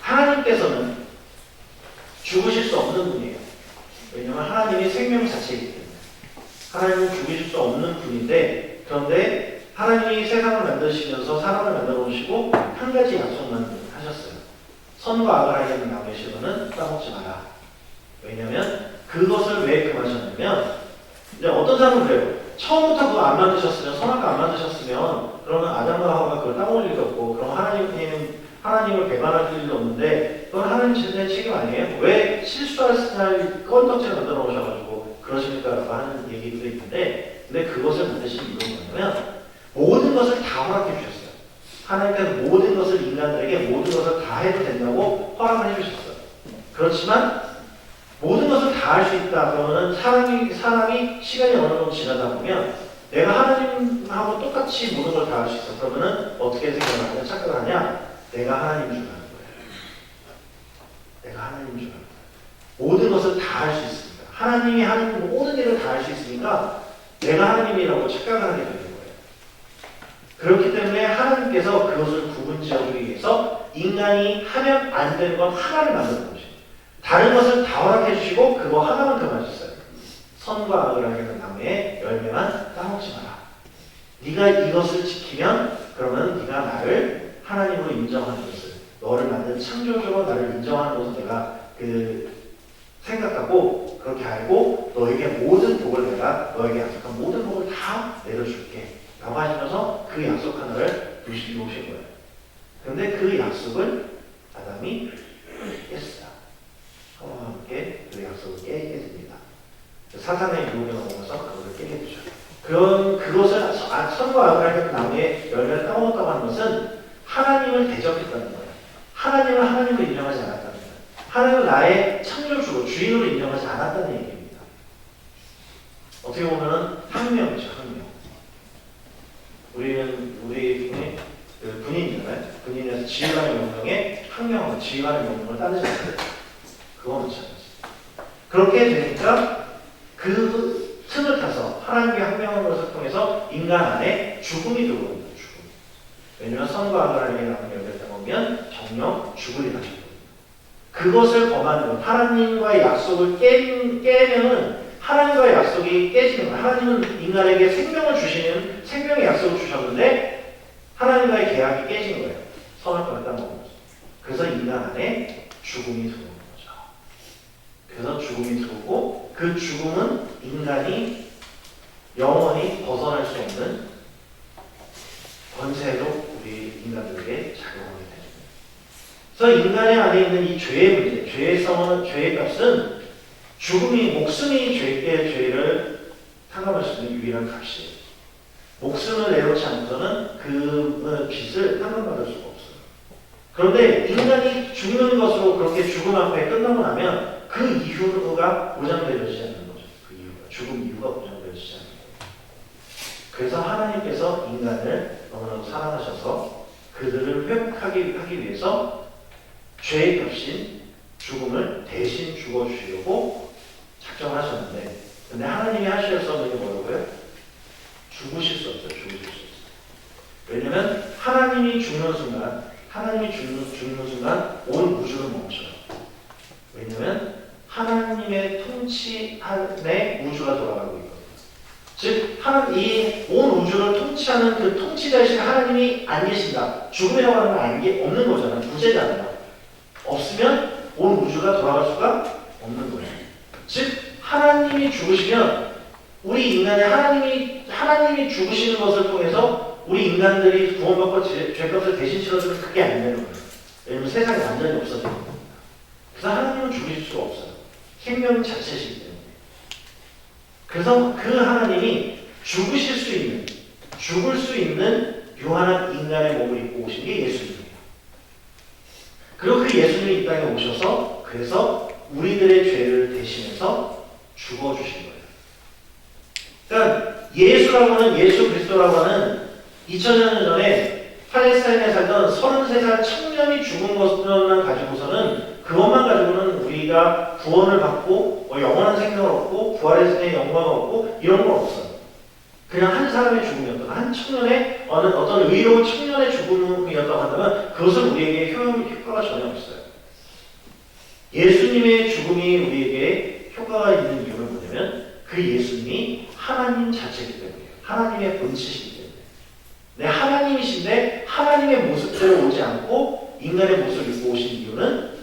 하나님께서는 죽으실 수 없는 분이에요. 왜냐하면 하나님이 생명 자체이기 때문에. 하나님은 죽으실 수 없는 분인데 그런데 하나님이 세상을 만드시면서 사람을 만들어 오시고 한 가지 약속만 하셨어요. 선과 악을 알게 하는 나무의 실과는 따먹지 마라. 왜냐하면 그것을 왜 금하셨냐면 이제 어떤 사람은 그래요. 처음부터 그거 안 만드셨으면 선악과 안 만드셨으면 그러면 아담과 하와가 그걸 따먹을 일도 없고 그럼 하나님을 배반할 일도 없는데 그건 하나님 자신의 책임 아니에요? 왜 실수했을 날 건덕지를 만들어 오셔가지고 그러십니까? 라고 하는 얘기도 있는데 근데 그것을 만드신 이유는 뭐냐면 모든 것을 다 허락해 주셨어요. 하나님께서 모든 것을 인간들에게 모든 것을 다 해도 된다고 허락을 해주셨어요. 그렇지만 모든 것을 다 할 수 있다. 그러면은 사람이 시간이 어느 정도 지나다 보면 내가 하나님하고 똑같이 모든 걸 다 할 수 있어. 그러면은 어떻게 생각을 하냐? 착각을 하냐? 내가 하나님 줄 아는 거예요. 내가 하나님 줄 아는 거예요. 모든 것을 다 할 수 있습니다. 하나님이 하는 모든 일을 다 할 수 있으니까 내가 하나님이라고 착각을 하게 되는 거예요. 그렇기 때문에 하나님께서 그것을 구분지어주기 위해서 인간이 하면 안 되는 건 하나를 만드는 것이에요. 다른 것을 다 허락해 주시고 그거 하나만 금하셨어요. 선과 악을 알게 하는 나무의 열매만 따먹지 마라. 네가 이것을 지키면 그러면 네가 나를 하나님으로 인정하는 것을 너를 만든 창조주로 나를 인정하는 것을 내가 생각하고 그렇게 알고 너에게 모든 복을 내가 너에게 약속한 모든 복을 다 내려줄게 라고 하시면서 그 약속 하나를 놓으신 거예요. 그런데 그 약속을 아담이 깼어요. 하와와 함께 그 약속을 깨게 됩니다. 사탄의 유혹에 넘어가서 그것을 깨게 되죠. 그것을 선과 악을 알게 나무의 열매를 따먹었다고 하는 것은 하나님을 대적했다는 거예요. 하나님을 하나님으로 인정하지 않았다는 거예요. 하나님을 나의 창조주로 주인으로 인정하지 않았다는 얘기입니다. 어떻게 보면 학명이죠. 학명. 우리 군인이잖아요. 군인에서 지휘관의 명령에 학명을 지휘관의 명령을 따르지 않아요. 그건 마찬가지입니다. 그렇게 되니까 그 틈을 타서 하나님의 학명한 것을 통해서 인간 안에 죽음이 들어옵니다. 죽음. 왜냐하면 선과 악을 알게 하는 열매를 따먹으면 정령 죽으리라 하셨거든요. 그것을 범하는 하나님과의 약속을 깨면은 하나님과의 약속이 깨지는 거예요. 하나님은 인간에게 생명을 주시는 생명의 약속을 주셨는데 하나님과의 계약이 깨진 거예요. 선악과를 따먹은 거죠. 그래서 인간 안에 죽음이 들어오는 거죠. 그래서 죽음이 들어오고 그 죽음은 인간이 영원히 벗어날 수 없는 권세로 우리 인간들에게 작용하게 됩니다. 그래서 인간의 안에 있는 이 죄의 문제, 죄의 값은 목숨이 죄를 탕감할 수 있는 유일한 값이에요. 목숨을 내놓지 않고서는 그 빚을 탕감받을 수가 없어요. 그런데 인간이 죽는 것으로 그렇게 죽음 앞에 끝나고 나면 그 이유가 보장되어지지 않는 거죠. 그 이유가, 죽음 이유가 보장되어지지 않는 거예요. 그래서 하나님께서 인간을 너무나도 사랑하셔서 그들을 회복하기 위해서 죄의 값인 죽음을 대신 죽어주시려고 작정을 하셨는데 근데 하나님이 하실 수 없는 게 뭐라고요? 죽으실 수 없어요. 죽으실 수 없어요. 왜냐면 하나님이 죽는 순간 온 우주는 멈춰요. 왜냐면 하나님의 통치 안에 우주가 돌아가고 있거든요. 즉, 이 온 우주를 통치하는 그 통치자이신 하나님이 안 계신다. 죽음이라고 하는 건 없는 거잖아요. 부재잖아요. 없으면 온 우주가 돌아갈 수가 없는 거예요. 즉, 하나님이 죽으시면 우리 인간이 하나님이 죽으시는 것을 통해서 우리 인간들이 구원받고 죄값을 대신 치러주는 그게 안 되는 거예요. 왜냐면 세상이 완전히 없어지는 겁니다. 그래서 하나님은 죽으실 수가 없어요. 생명 자체이기 때문에. 그래서 그 하나님이 죽을 수 있는 유한한 인간의 몸을 입고 오신 게 예수님이에요. 그리고 그 예수님이 이 땅에 오셔서 그래서 우리들의 죄를 대신해서 죽어주신 거예요. 그러니까 예수 그리스도라고 하는 2000년 전에 팔레스타인에 살던 33살 청년이 죽은 것만 가지고서는 그것만 가지고는 우리가 구원을 받고 영원한 생명을 얻고 부활의 신의 영광을 얻고 이런 건 없어요. 그냥 한 사람의 죽음이었던 한 청년의 어떤 의로운 청년의 죽음이었다고 한다면 그것은 우리에게 효과가 전혀 없어요. 예수님의 죽음이 우리에게 효과가 있는 이유는 뭐냐면 그 예수님이 하나님 자체이기 때문이에요. 하나님의 본체이기 때문에. 네, 하나님이신데 하나님의 모습대로 오지 않고 인간의 모습을 입고 오신 이유는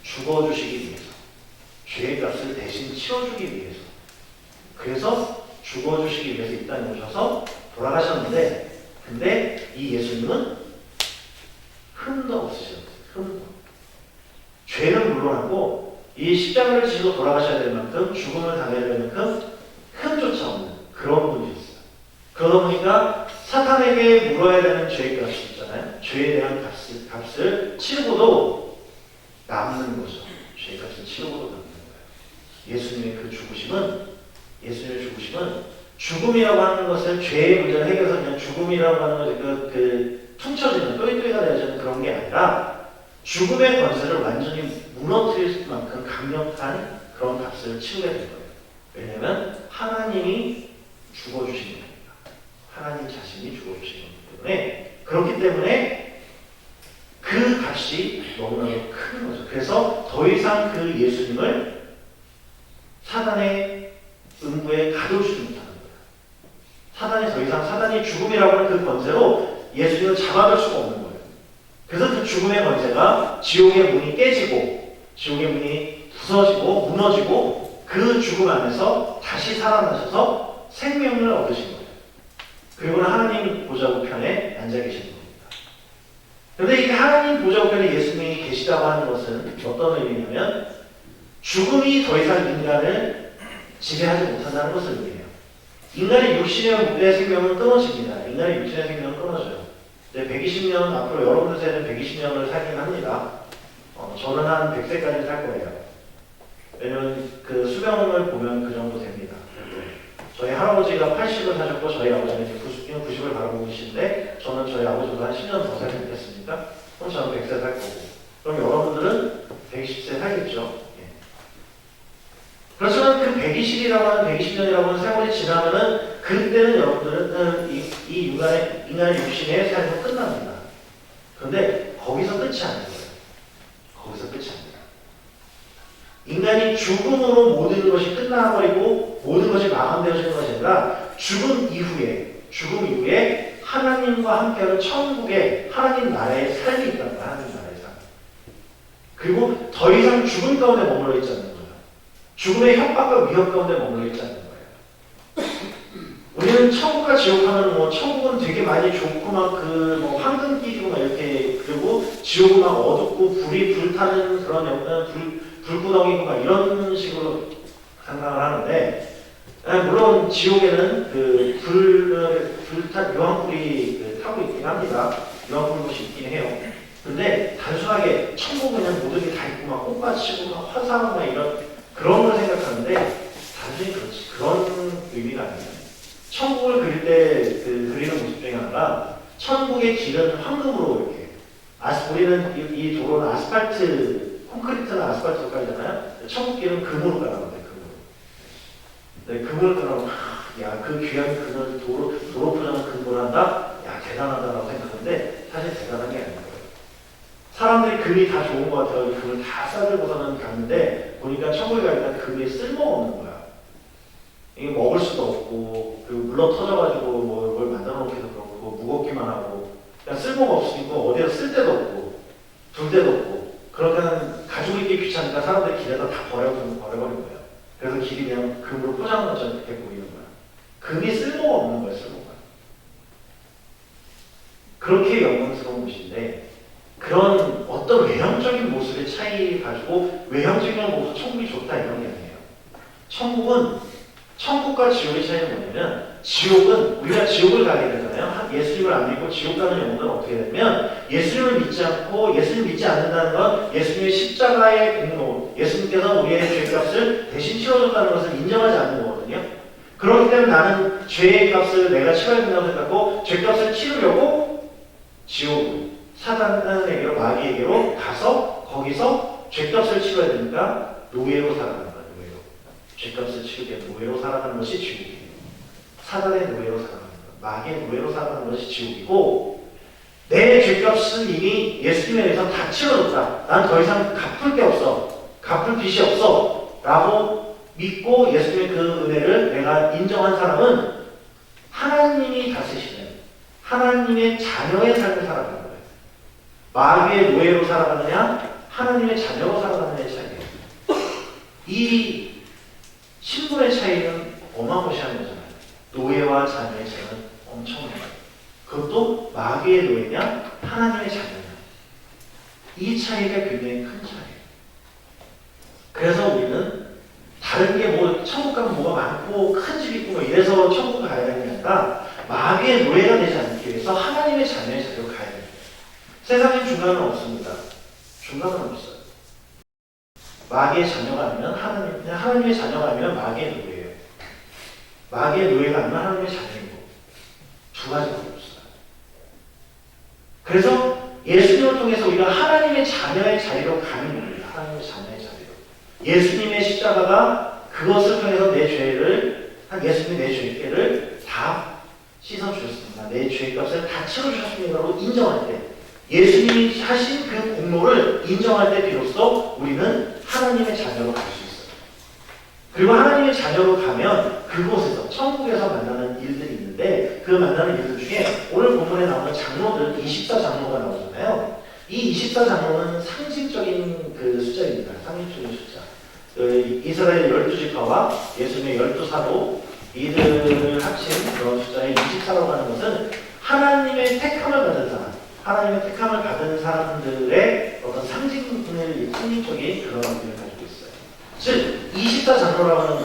죽어주시기 위해서, 죄의 값을 대신 치러주기 위해서. 그래서 죽어주시기 위해서 이 땅에 오셔서 돌아가셨는데, 근데 이 예수님은 흠도 없으셨어요. 흠도. 죄는 물론하고 이 십자가를 지시고 돌아가셔야 될 만큼 죽음을 당해야 될 만큼 흠조차 없는 그런 분이셨어요. 그러다 보니까 사탄에게 물어야 되는 죄의 값이 있잖아요. 죄에 대한 값을 치르고도 남는 거죠. 죄의 값을 치르고도 남는 거예요. 예수님의 죽으심은 죽음이라고 하는 것을 죄의 문제를 해결해서 그냥 죽음이라고 하는 것을 퉁쳐지는 또이또이가 되어지는 그런 게 아니라 죽음의 권세를 완전히 무너뜨릴 만큼 강력한 그런 값을 치르게 된 거예요. 왜냐하면 하나님이 죽어주신 겁니다. 하나님 자신이 죽어주신 거기 때문에 그렇기 때문에 그 값이 너무나도 큰 거죠. 그래서 더 이상 그 예수님을 사단의 음부에 가둬주지 못하는 거예요. 사단이 죽음이라고 하는 그 권세로 예수님을 잡아둘 수가 없는 거예요. 그래서 그 죽음의 권세가 지옥의 문이 깨지고 지옥의 문이 부서지고 무너지고 그 죽음 안에서 다시 살아나셔서 생명을 얻으신 거예요. 그리고는 하나님 보좌우편에 앉아 계신 겁니다. 그런데 이 하나님 보좌우편에 예수님이 계시다고 하는 것은 어떤 의미냐면 죽음이 더 이상 인간을 지배하지 못한다는 것을 의미해요. 인간의 육신의 생명은 끊어집니다. 인간의 육신의 생명은 끊어져요. 120년, 앞으로 여러분들 세는 120년을 살긴 합니다. 저는 한 100세까지 살 거예요. 왜냐면 그 수명을 보면 그 정도 됩니다. 저희 할아버지가 80을 사셨고 저희 아버지는 90을 바라보고 계신데 저는 저희 아버지보다 한 10년 더 살지 않겠습니까? 그럼 저는 100세 살 거고 그럼 여러분들은 120세 살겠죠? 예. 그렇지만 그 120이라고 하는 120년이라고 하는 세월이 지나면은 그때는 여러분들은 이 인간의 육신의 삶은 끝납니다. 그런데 거기서 끝이 아닌 거예요. 거기서 끝이 아닙니다. 인간이 죽음으로 모든 것이 끝나버리고 모든 것이 마감되어지는 것이 아니라 죽음 이후에 하나님과 함께하는 천국에 하나님 나라의 삶이 있다는 거예요. 하나님 나라의 삶. 그리고 더 이상 죽음 가운데 머물러 있지 않는 거예요. 죽음의 협박과 위협 가운데 머물러 있지 않는 거예요. 우리는 천국과 지옥 하면 천국은 되게 많이 좋고 황금 끼리고 이렇게 그리고 지옥은 어둡고 불이 불타는 그런 불구덩이고 이런 식으로 생각을 하는데 물론 지옥에는 불탄 유황불이 타고 있긴 합니다. 유황불 곳이 있긴 해요. 근데 단순하게 천국은 그냥 모든 게 다 있고 꽃밭이고 화사하고 이런 그런 걸 생각하는데 단순히 그런 의미가 아니에요. 천국을 그릴 때 그리는 모습 중에 하나가 천국의 길은 황금으로 이렇게 우리는 이 도로는 아스팔트 콘크리트나 아스팔트로 깔잖아요. 천국 길은 금으로 깔아놓는데 금으로 깔아놓으면 야, 그 귀한 금을 도로 포장한 금으로 한다? 야, 대단하다고 생각하는데 사실 대단한 게 아닌 거예요. 사람들이 금이 다 좋은 것 같아요. 금을 다 싸들고서는 갔는데 보니까 천국에 가니까 금이 쓸모가 없는 거야. 이게 먹을 수도 없고 그리고 물러 터져가지고 뭘 만들어 놓기도 그렇고 무겁기만 하고 그냥 쓸모가 없으니까 어디에 쓸 데도 없고 둘 데도 없고 그러니까 가지고 있기 귀찮으니까 사람들이 길에다 다 버려버린 거예요. 그래서 길이 그냥 금으로 포장한 것처럼 이렇게 보이는 거야. 금이 쓸모가 없는 거야, 쓸모가. 그렇게 영광스러운 곳인데 그런 어떤 외형적인 모습의 차이 가지고 외형적인 모습 천국이 좋다 이런 게 아니에요. 천국과 지옥의 차이는 뭐냐면 지옥은 우리가 지옥을 가게 되잖아요. 예수님을 안 믿고 지옥 가는 영혼들은 어떻게 되냐면 예수님을 믿지 않고 예수님을 믿지 않는다는 건 예수님의 십자가의 공로, 예수님께서 우리의 죄값을 대신 치러줬다는 것을 인정하지 않는 거거든요. 그렇기 때문에 나는 죄의 값을 내가 치러야 된다고 생각하고 죄값을 치르려고 지옥, 사단에게로 마귀에게로 가서 거기서 죄값을 치러야 되니까 노예로 살아가는 거예요. 노예로. 죄값을 치르게 노예로 살아가는 것이 지옥이에요. 사단의 노예로 살아가는 것, 마귀의 노예로 살아가는 것이 지옥이고 내 죄값은 이미 예수님에 의해서 다 치러졌다. 난 더 이상 갚을 게 없어. 갚을 빚이 없어. 라고 믿고 예수님의 그 은혜를 내가 인정한 사람은 하나님이 다스리시는 하나님의 자녀의 삶을 살아가는 거예요. 마귀의 노예로 살아가느냐 하나님의 자녀로 살아가느냐의 차이예요. 이 신분의 차이는 어마무시한 거잖아요. 노예와 자녀의 차이는 엄청나요. 그것도 마귀의 노예냐 하나님의 자녀냐. 이 차이가 굉장히 큰 차이예요. 그래서 우리는 다른 게 뭐 천국 가면 뭐가 많고 큰 집 있고 뭐 이래서 천국을 가야 되는 게 아니라 마귀의 노예가 되지 않기 위해서 하나님의 자녀의 자리로 가야 됩니다. 세상에 중간은 없습니다. 중간은 없어요. 마귀의 자녀가 아니면 하나님의 자녀가 아니면 마귀의 노예예요. 마귀의 노예가 아니면 하나님의 자녀이고 두 가지가 없어요. 그래서 예수님을 통해서 우리가 하나님의 자녀의 자리로 가는 겁니다. 하나님의 자녀의 자리로. 예수님의 십자가가 그것을 통해서 내 죄를 예수님이 내 죄를 다 씻어주셨습니다. 내 죄값을 다 치러주셨습니다라고 인정할 때 예수님이 하신 그 공로를 인정할 때 비로소 우리는 하나님의 자녀로 갈 수 있어요. 그리고 하나님의 자녀로 가면 그곳에서 천국에서 만나는 일들이 있는데 그 만나는 일들 중에 오늘 본문에 나오는 장로들 24장로가 나오잖아요. 이 24장로는 상징적인 그 숫자입니다. 상징적인 숫자. 이스라엘 12지파와 예수님의 12사도 이들을 합친 그런 숫자의 24라고 하는 것은 하나님의 택함을 받은 사람, 하나님의 택함을 받은 사람들의 어떤 상징적인 그런 의미를 가지고 있어요. 즉 24장로라고 하는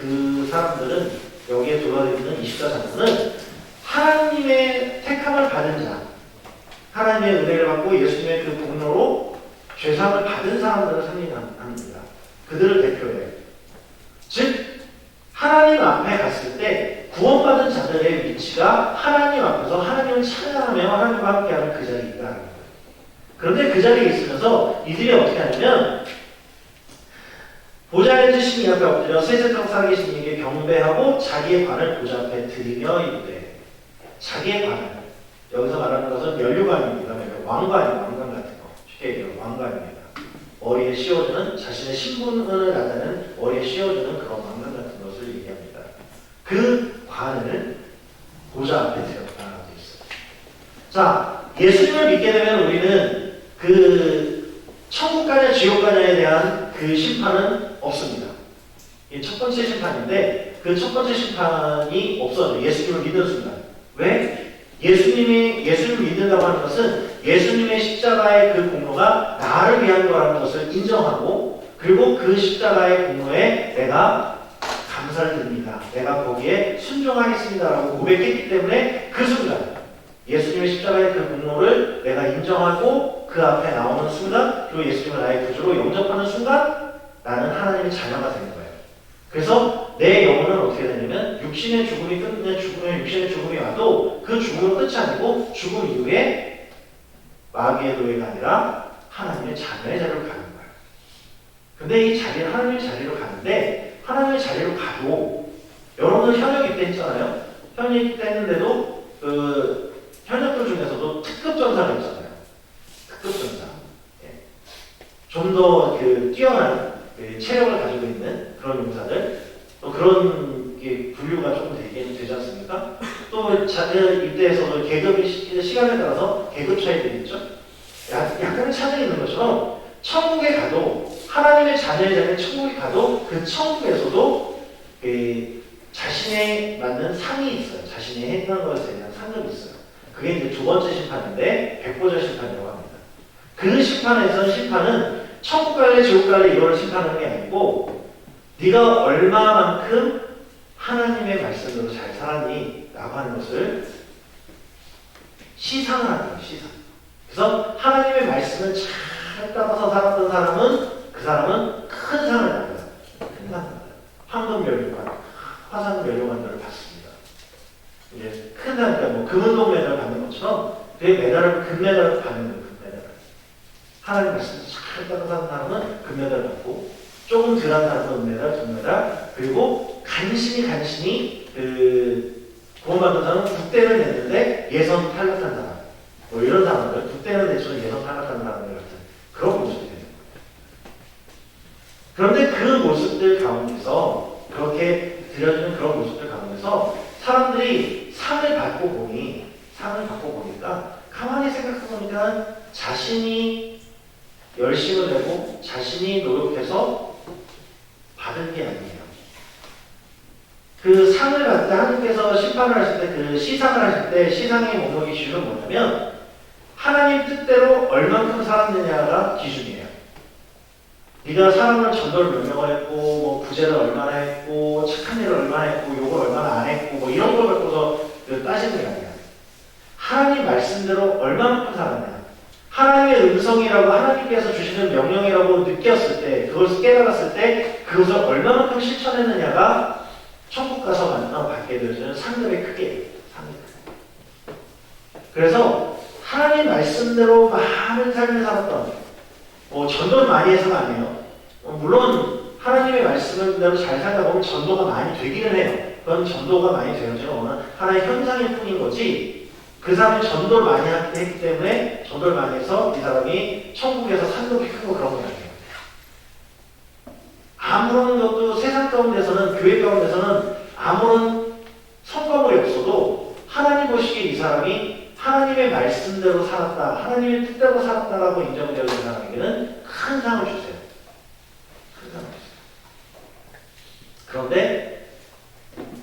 그 사람들은 여기에 들어가 있는 24장로는 하나님의 택함을 받은 자, 하나님의 은혜를 받고 예수님의 그 공로로 죄사함을 받은 사람들을 상징합니다. 그들을 대표해요. 즉 하나님 앞에 갔을 때 구원받은 자들의 위치가 하나님 앞에서 하나님을 찬양하며 하나님과 함께하는 그 자리에 있다는 거예요. 그런데 그 자리에 있으면서 이들이 어떻게 하냐면 보좌에 앉으신 이 앞에 엎드려 세세토록 살아계신 이에게 경배하고 자기의 관을 보좌 앞에 드리며 이르되 자기의 관을 여기서 말하는 것은 면류관입니다. 왕관이에요. 왕관 같은 거. 쉽게 얘기하면 왕관입니다. 머리에 씌워주는 자신의 신분을 나타내는 머리에 씌워주는 그런 왕관 같은 것을 얘기합니다. 그 관을 보좌 앞에 드렸다라고 되어 있어요. 자, 예수님을 믿게 되면 우리는 그 천국 가냐 지옥 가냐에 대한 그 심판은 없습니다. 이게 첫 번째 심판인데 그 첫 번째 심판이 없어져요. 예수님을 믿는 순간. 왜? 예수님을 믿는다고 하는 것은 예수님의 십자가의 그 공로가 나를 위한 거라는 것을 인정하고 그리고 그 십자가의 공로에 내가 감사를 드립니다. 내가 거기에 순종하겠습니다라고 고백했기 때문에 그 순간 예수님의 십자가의 그 공로를 내가 인정하고 그 앞에 나오는 순간 그리고 예수님을 나의 구주로 영접하는 순간 나는 하나님의 자녀가 되는 거예요. 그래서 내 영혼은 어떻게 되냐면 육신의 죽음이 끝내 육신의 죽음이 와도 그 죽음은 끝이 아니고 죽음 이후에 마귀의 노예가 아니라 하나님의 자녀의 자리로 가는 거예요. 근데 이 자리는 하나님의 자리로 가는데 하나님의 자리로 가도 여러분은 현역 입대했잖아요. 현역 입대했는데도 현역들 중에서도 특급 전사가 있잖아요. 특급 전사. 예. 좀 더 뛰어난 체력을 가지고 있는 그런 용사들, 또 그런 분류가 조금 되지 않습니까? 또 자녀 입대에서도 시간에 따라서 계급 차이들이 있죠. 약간의 차이가 있는 것처럼 천국에 가도 하나님의 자녀의 자녀 천국에 가도 그 천국에서도 자신에 맞는 상이 있어요. 자신이 행한 것에 대한 상급이 있어요. 그게 이제 두 번째 심판인데 백보자 심판이라고 합니다. 그 심판은 천국 갈래 지옥 갈래 이거를 심판하는 게 아니고 네가 얼마만큼 하나님의 말씀으로 잘 살았니? 라고 하는 것을 시상을 하는 거예요. 시상. 그래서 하나님의 말씀을 잘 따라서 살았던 사람은 그 사람은 큰 상을 받아요. 큰 상을 받아요. 황금 면류관, 화상 면류관들을 받습니다. 이제 큰 상, 그러니까 뭐 금운동 메달을 받는 것처럼 그 메달을 금메달을 받는 거예요. 금메달을. 하나님의 말씀을 잘 따라서 사는 사람은 금메달을 받고 조금 덜한 사람은 은메달, 동메달, 그리고 간신히 구원받은 사람은 국대를 냈는데 예선 탈락한 사람, 뭐 이런 사람들, 국대는 냈지만 예선 탈락한 사람들 같은 그런 모습이 되는 거예요. 그런데 그 모습들 가운데서, 그렇게 들려주는 그런 모습들 가운데서 사람들이 상을 받고 보니까 가만히 생각해 보니까 자신이 열심을 내고 자신이 노력해서 받은 게 아니에요. 그 상을 받을 때 하나님께서 심판을 하실 때, 그 시상을 하실 때 시상의 목록의 기준은 뭐냐면 하나님 뜻대로 얼만큼 살았느냐가 기준이에요. 네가 사람을 전도를 몇 명을 했고, 뭐 부제를 얼마나 했고, 착한 일을 얼마나 했고, 욕을 얼마나 안 했고, 뭐 이런 걸 갖고서 따지는 게 아니야. 하나님 말씀대로 얼마만큼 살았냐. 하나님의 음성이라고 하나님께서 주시는 명령이라고 느꼈을 때, 그것을 깨달았을 때 그것을 얼마만큼 실천했느냐가 천국 가서 받게 되어지는 상급의 크기예요. 그래서 하나님 말씀대로 많은 삶을 살았던, 전도를 많이 해서가 아니에요. 물론 하나님의 말씀대로 잘 살다 보면 전도가 많이 되기는 해요. 그건 전도가 많이 되어지는 하나의 현상일 뿐인 거지, 그 사람이 전도를 많이 했기 때문에 전도를 많이 해서 이 사람이 천국에서 상급이 크고 그런 건 아니에요. 아무런 것도 세상 가운데서는, 교회 가운데서는 아무런 성과물이 없어도 하나님 보시기에 이 사람이 하나님의 말씀대로 살았다, 하나님의 뜻대로 살았다라고 인정되어진 사람에게는 큰 상을 주세요. 큰 상을 주세요. 그런데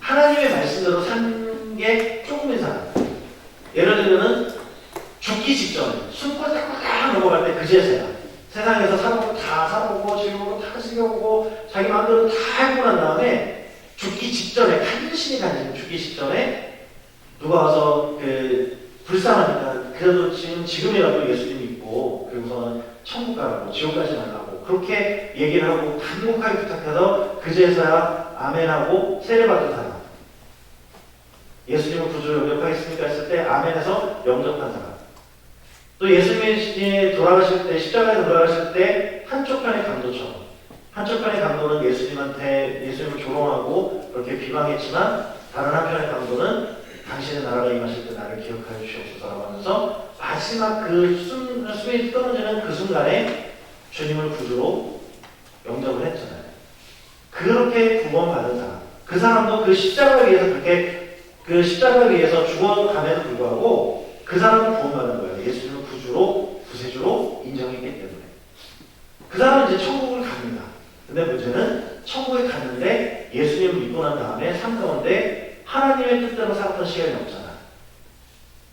하나님의 말씀대로 산 게 조금인 사람, 예를 들면은 죽기 직전에 숨고 딱 넘어갈 때 그제서야 세상에서 살아보고 다 살아보고 즐거우고 다 즐겨보고 자기 마음대로 다 해보고 난 다음에 죽기 직전에, 간신히 죽기 직전에 누가 와서 불쌍하니까 그래도 지금이라도 예수님 믿고 그리고서는 천국 가라고, 지옥 가지 말라고 그렇게 얘기를 하고 간곡하게 부탁해서 그제서야 아멘하고 세례받은 사람, 예수님을 구주로 영접하겠습니까 했을 때 아멘해서 영접한 사람, 또 예수님이 돌아가실 때, 십자가에 돌아가실 때 한쪽 편의 강도처럼, 한쪽 편의 강도는 예수님을 조롱하고 그렇게 비방했지만 다른 한편의 강도는 당신의 나라가 임하실 때 나를 기억하여 주시옵소서라고 하면서 마지막 숨이 끊어지는 그 순간에 주님을 구주로 영접을 했잖아요. 그렇게 구원받은 사람, 그 사람도 그 십자가를 위해서 죽어감에도 불구하고 그 사람은 구원받은 거예요. 예수님을 구세주로 인정했기 때문에. 그 사람은 이제 천국을 갑니다. 근데 문제는 천국에 갔는데 예수님을 믿고 난 다음에 삶 가운데 하나님의 뜻대로 살았던 시간이 없잖아.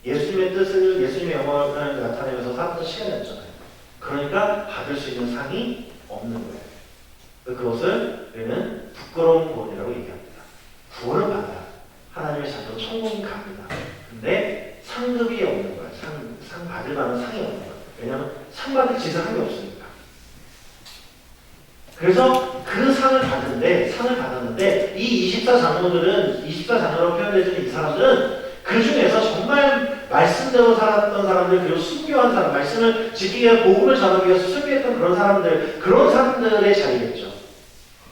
예수님의 뜻을, 예수님의 영광을 나타내면서 살았던 시간이 없잖아요. 그러니까 받을 수 있는 상이 없는 거예요. 그것을 우리는 부끄러운 구원이라고 얘기합니다. 구원을 받아 하나님의 자녀로 천국에 갑니다. 근데 상급이 없는 거예요. 상 받을 만한 상이 없는 거예요. 왜냐하면 상 받을 짓을 한 게 없으니까. 그래서 그 상을 받았는데 이 24장로로 표현되어진 이 사람들은 그 중에서 정말 말씀대로 살았던 사람들, 그리고 순교한 사람, 말씀을 지키기 위해 복음을 전하기 위해서 순교했던 그런 사람들의 자리겠죠.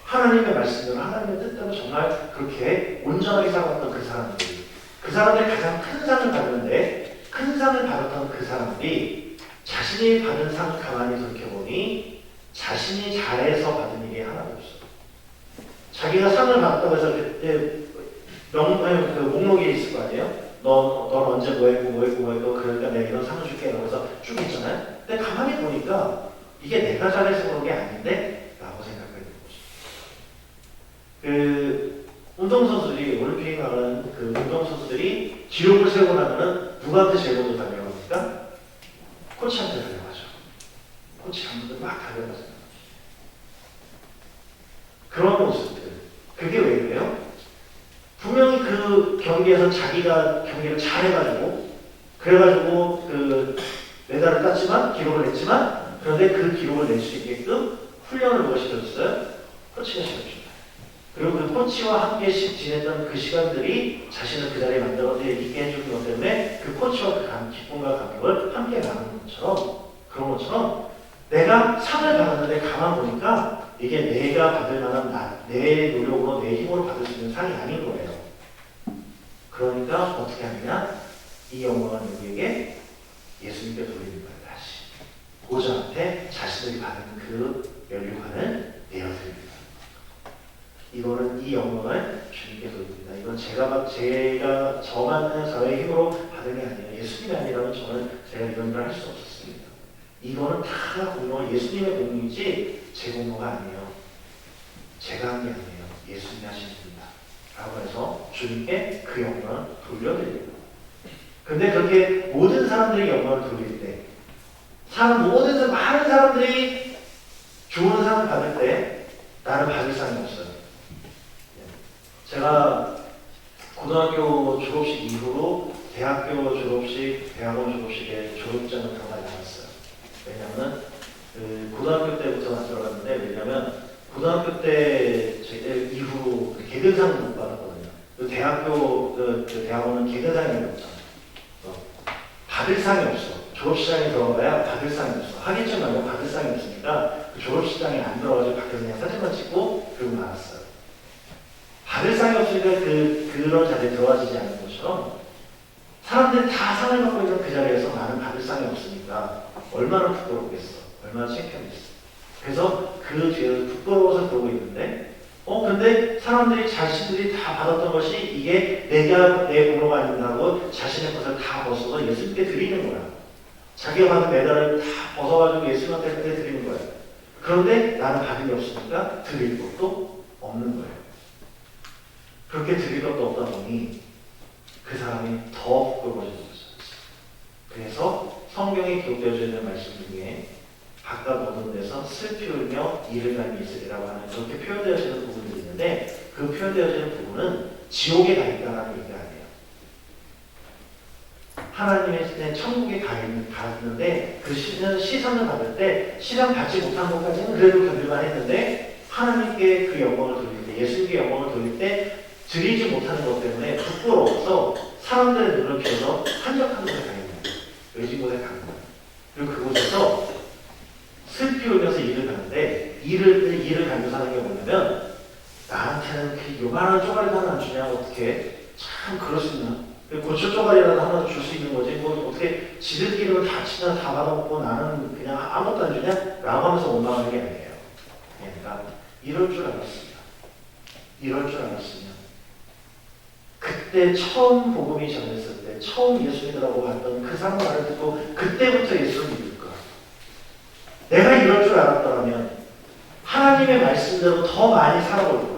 하나님의 말씀대로, 하나님의 뜻대로 정말 그렇게 온전하게 살았던 그 사람들이, 그 사람들이 가장 큰 상을 받는데 큰 상을 받았던 그 사람들이 자신이 받은 상 가만히 돌이켜보니 자신이 잘해서 받은 일이 하나도 없어. 자기가 상을 받았다고 해서 그때 그 목록이 있을 거 아니에요? 넌 언제 뭐 했고 그러니까 내가 이런 상을 줄게 라고 해서 쭉 있잖아요. 근데 가만히 보니까 이게 내가 잘해서 그런 게 아닌데? 라고 생각하게 되는 거죠. 그 운동선수들이 올림픽에 나가는 그 운동선수들이 기록을 세우고 나면은 누구한테 제일 먼저 달려갑니까? 코치한테 달려가죠. 코치 감독들 막 달려가잖아요. 그런 모습들. 그게 왜 그래요? 분명히 그 경기에서 자기가 경기를 잘해가지고 그래가지고 그 메달을 땄지만 기록을 냈지만 그런데 그 기록을 낼 수 있게끔 훈련을 누가 시켜줬어요? 코치가 시켜줍니다. 그리고 그 코치와 함께 지냈던 그 시간들이 자신을 그 자리에 만들어 있게 해주는 것 때문에 그 코치와 그 기쁨과 감격을 함께 나누는 것처럼 그런 것처럼 내가 상을 받았는데 가만 보니까 이게 내가 받을 만한 내 노력으로 내 힘으로 받을 수 있는 상이 아닌 거예요. 그러니까 어떻게 하느냐? 이 영광을 누구에게? 예수님께 돌리는 거예요. 다시 보좌 앞에 자신들이 받은 그 면류관을 내어드립니다. 이거는 이 영광을 주님께 돌립니다. 이건 제가 저만 저의 힘으로 받은 게 아니에요. 예수님이 아니라면 저는 제가 이런 걸 할 수 없었습니다. 이거는 다 공로가 예수님의 공로이지 제 공로가 아니에요. 제가 한 게 아니에요. 예수님이 하신 일입니다. 라고 해서 주님께 그 영광을 돌려드립니다. 근데 그렇게 모든 사람들이 영광을 돌릴 때 많은 사람들이 좋은 상을 받을 때 나는 받을 상이 없어요. 제가 고등학교 졸업식 이후로 대학교 졸업식, 대학원 졸업식에 졸업장을 들어가지 않았어요. 왜냐하면 고등학교 때부터 들어갔는데 왜냐하면 고등학교 때 이후로 개근상을 못 받았거든요. 대학원은 개근상이 없잖아요. 받을 상이 없어. 졸업시장에 들어가야 받을 상이 없어. 학예청 말고 받을 상이 없으니까 그 졸업시장에 안 들어가서 밖에서 그냥 사진만 찍고 그러고 나왔어요. 받을 상이 없으니까 그런 자리에 들어가지지 않는 것처럼 사람들이 다 상을 받고 있는 그 자리에서 나는 받을 상이 없으니까 얼마나 부끄럽겠어. 얼마나 창피하겠어. 그래서 그 뒤에서 부끄러워서 그러고 있는데 근데 사람들이 자신들이 다 받았던 것이 이게 내 공로가 아닌다고 자신의 것을 다 벗어서 예수님께 드리는 거야. 자기가 받은 메달을 다 벗어가지고 예수님한테 드리는 거야. 그런데 나는 받은 게 없으니까 드릴 것도 없는 거예요. 그렇게 드릴 것도 없다 보니 그 사람이 더 부끄러워지는 거죠. 그래서 성경에 기록되어져 있는 말씀 중에 바깥 어두운 데서 슬피 울며 이를 갈미 있으리라고 하는 그렇게 표현되어지는 부분이 있는데 그 표현되어지는 부분은 지옥에 가 있다라는 얘기가 아니에요. 하나님의 천국에 가 있는데 그 시선을 받을 때 시선 받지 못한 것까지는 그래도 견딜만 했는데 하나님께 그 영광을 돌릴 때 예수님께 영광을 돌릴 때 드리지 못하는 것 때문에 부끄러워서 사람들의 눈을 피해서 한적한 곳에 가 있는 거예요. 외진 곳에 가는 거예요. 그리고 그곳에서 슬피 울면서 일을 가는데 일을 가면서 하는 게 뭐냐면 나한테는 그 요만한 쪼가리도 하나 안 주냐 어떻게 참 그럴 수 있나 고추 쪼가리라도 하나 줄 수 있는 거지 뭐 어떻게 지들끼리는 다 치나 다 받아먹고 나는 그냥 아무것도 안 주냐 라고 하면서 원망하는 게 아니에요. 그러니까 이럴 줄 알았습니다. 이럴 줄 알았으면 그때 처음 복음이 전했을 때 처음 예수님이라고 봤던 그 상황을 듣고 그때부터 예수를 믿을 거야. 내가 이럴 줄 알았더라면 하나님의 말씀대로 더 많이 살아볼 거예요.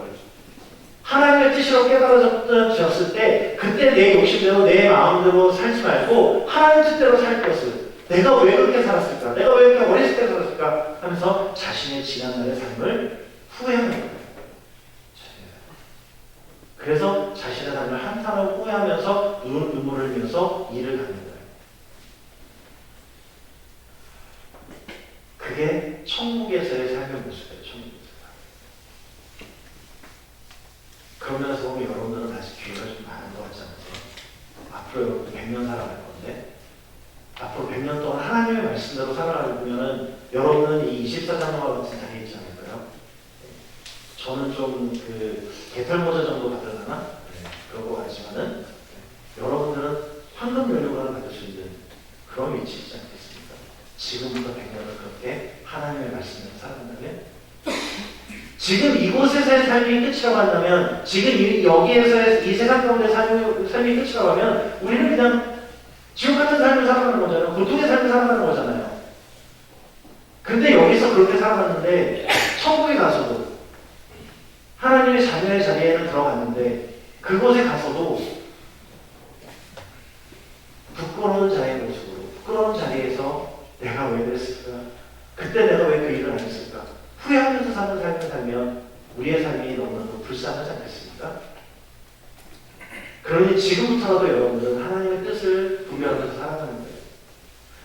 하나님의 뜻으로 깨달아졌을 때 그때 내 욕심대로 내 마음대로 살지 말고 하나님 뜻대로 살 것을 내가 왜 그렇게 살았을까? 내가 왜 이렇게 어렸을 때 살았을까? 하면서 자신의 지난날의 삶을 후회하는 거예요. 그래서 자신의 삶을 한탄을 후회하면서 눈물을 흘리면서 일을 하는 거예요. 그게 천국에서의 삶의 모습이에요. 천국에서. 그런 면에서 보면 여러분들은 아직 기회가 좀 많은 것 같지 않으세요? 앞으로 여러분 100년 살아갈 건데 앞으로 100년 동안 하나님의 말씀대로 살아가려면 여러분은 이 24장과 같은 자리에 있지 않을까요? 저는 좀 개털모자 정도 받으려나? 그런 것 같지만은 여러분들은 황금 면류관을 받을 수 있는 그런 위치에 있지 않겠습니까? 지금부터 100년을 그렇게 하나님의 말씀을 살아간다면, 지금 이곳에서의 삶이 끝이라고 한다면, 지금 여기에서의 이 세상 가운데 삶이 끝이라고 하면 우리는 그냥 지옥 같은 삶을 살아가는 거잖아요. 고통의 삶을 살아가는 거잖아요. 근데 여기서 그렇게 살아갔는데 천국에 가서도 하나님의 자녀의 자리에는 들어갔는데 그곳에 가서도 부끄러운 자의 모습으로, 부끄러운 자리에서 내가 왜 그랬을까? 그때 내가 왜 그 일을 안 했을까? 후회하면서 사는 삶을 살면 우리의 삶이 너무나도 불쌍하지 않겠습니까? 그러니 지금부터라도 여러분들은 하나님의 뜻을 분별하면서 살아가는 거예요.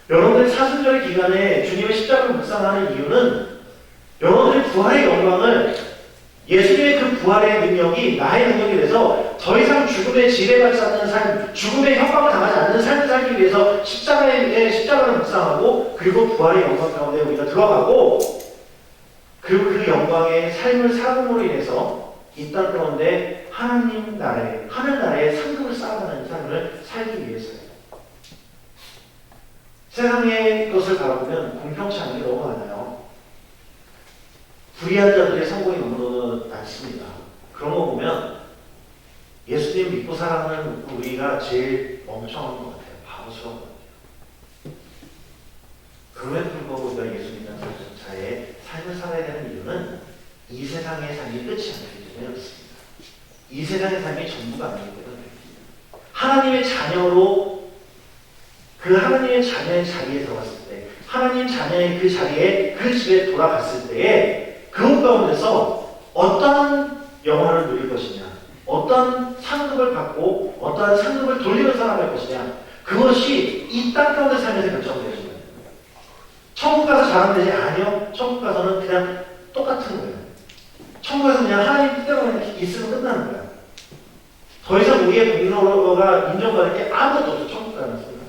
여러분들 사순절 기간에 주님의 십자가를 묵상하는 이유는 여러분들의 부활의 영광을, 예수님의 그 부활의 능력이 나의 능력이 돼서 더 이상 죽음에 지배받지 않는 삶, 죽음의 협박을 당하지 않는 삶을 살기 위해서 십자가를 묵상하고, 그리고 부활의 영광 가운데 우리가 들어가고, 그리고 그 영광의 삶을 살음으로 인해서 이 땅 가운데 하나님 나라의, 하늘나라의 상급을 쌓아가는 삶을 살기 위해서요. 세상의 것을 바라보면 공평치 않은 게 너무 많아요. 불의한 자들의 성공이 너무너무 많습니다. 그런 거 보면 예수님 믿고 살아가는 우리가 제일 멍청한 것 같아요. 바보스러운 것 같아요. 그럼에도 불구하고 우리가 예수 믿는 자의 삶을 살아야 되는 이유는 이 세상의 삶이 끝이 아니기 때문에 그렇습니다. 이 세상의 삶이 전부가 아니기 때문에 하나님의 자녀로, 그 하나님의 자녀의 자리에 들어갔을 때, 하나님 자녀의 그 자리에, 그 집에 돌아갔을 때에 그것 가운데서 어떤 영화를 누릴 것이냐, 어떤 상급을 받고 어떠한 상급을 돌리며 살아갈 것이냐, 그것이 이 땅 가운데 삶에서 결정되어지는 거예요. 천국 가서 잘하면 되지? 아니요. 천국 가서는 그냥 똑같은 거예요. 천국에서 그냥 하나님 뜻대로 있으면 끝나는 거예요. 더 이상 우리의 공로가 인정받을 게 아무것도 없어. 천국 가는 순간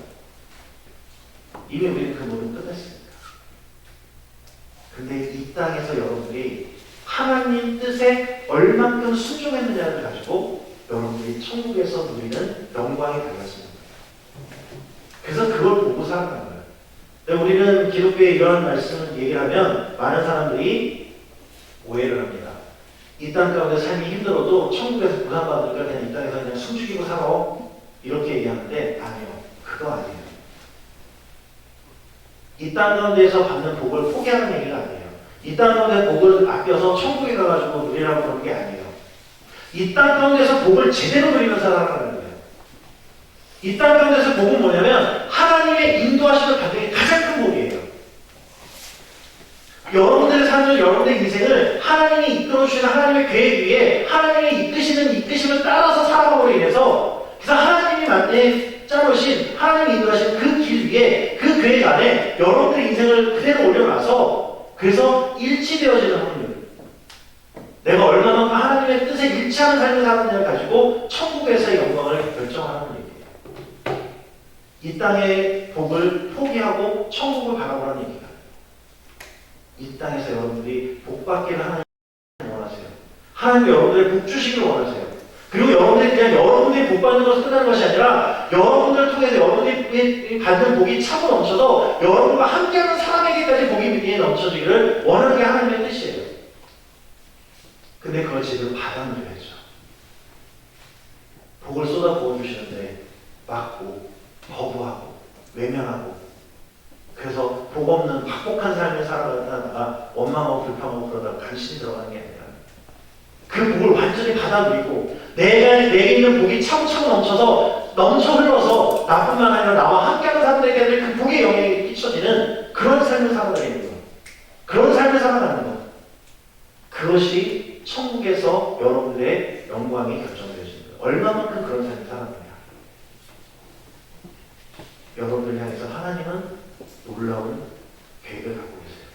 이미 우리는 그 모든 끝냈습니다. 근데 이 땅에서 여러분들이 하나님 뜻에 얼만큼 순종했느냐를 가지고 여러분들이 천국에서 누리는 영광이 달라집니다. 그래서 그걸 보고 살아가는 거예요. 근데 우리는 기독교에 이러한 말씀을 얘기하면 많은 사람들이 오해를 합니다. 이 땅 가운데 삶이 힘들어도 천국에서 보상받으니까 그냥 이 땅에서 그냥 숨죽이고 살아, 이렇게 얘기하는데 아니요. 그거 아니에요. 이 땅 가운데에서 받는 복을 포기하는 얘기가 아니에요. 이 땅 가운데 복을 아껴서 천국에 가가지고 누리라고 그러는 게 아니에요. 이 땅 가운데서 복을 제대로 누리면서 살아가는 거예요. 이 땅 가운데서 복은 뭐냐면 하나님의 인도하심을 받는 게 가장 큰 복이에요. 여러분들의 삶을, 여러분들의 인생을 하나님이 이끌어주시는 하나님의 계획 위에 하나님이 이끄시는 이끄심을 따라서 살아감으로 인해서, 그래서 하나님이 짜놓으신, 하나님이 인도하신 그 길 위에, 그 계획 안에 여러분들의 인생을 그대로 올려놔서, 그래서 일치되어지는 확률, 내가 얼마만큼 하나님의 뜻에 일치하는 삶을 사느냐를 가지고 천국에서의 영광을 결정하는 얘기예요. 이 땅의 복을 포기하고 천국을 바라보라는 얘기가, 이 땅에서 여러분들이 복 받기를 하나님 원하세요. 하나님 여러분들의 복 주시기를 원하세요. 그리고 여러분들이 그냥 여러분들이 복 받는 것을 끝나는 것이 아니라 여러분들을 통해서 여러분들이 받는 복이 차고 넘쳐서 여러분과 함께하는 사람에게까지 복이 넘쳐지기를 원하는 게 하나님의 뜻이에요. 근데 그걸 제대로 받아들여야죠. 복을 쏟아 부어주시는데 막고 거부하고 외면하고, 그래서 복 없는 박복한 삶을 살아가다가 원망하고 불평하고 그러다가 간신히 들어가는 게 아니라 그 복을 완전히 받아들이고 내게 있는 복이 차고차고 넘쳐 흘러서 나뿐만 아니라 나와 함께하는 사람들에게 그 복의 영향이 끼쳐지는 그런 삶을 살아가는 것, 그런 삶을 살아가는 것, 그것이 천국에서 여러분들의 영광이 결정되어지는 거예요. 얼마만큼 그런 삶을 살아가느냐. 여러분들 향해서 하나님은 놀라운 계획을 갖고 계세요.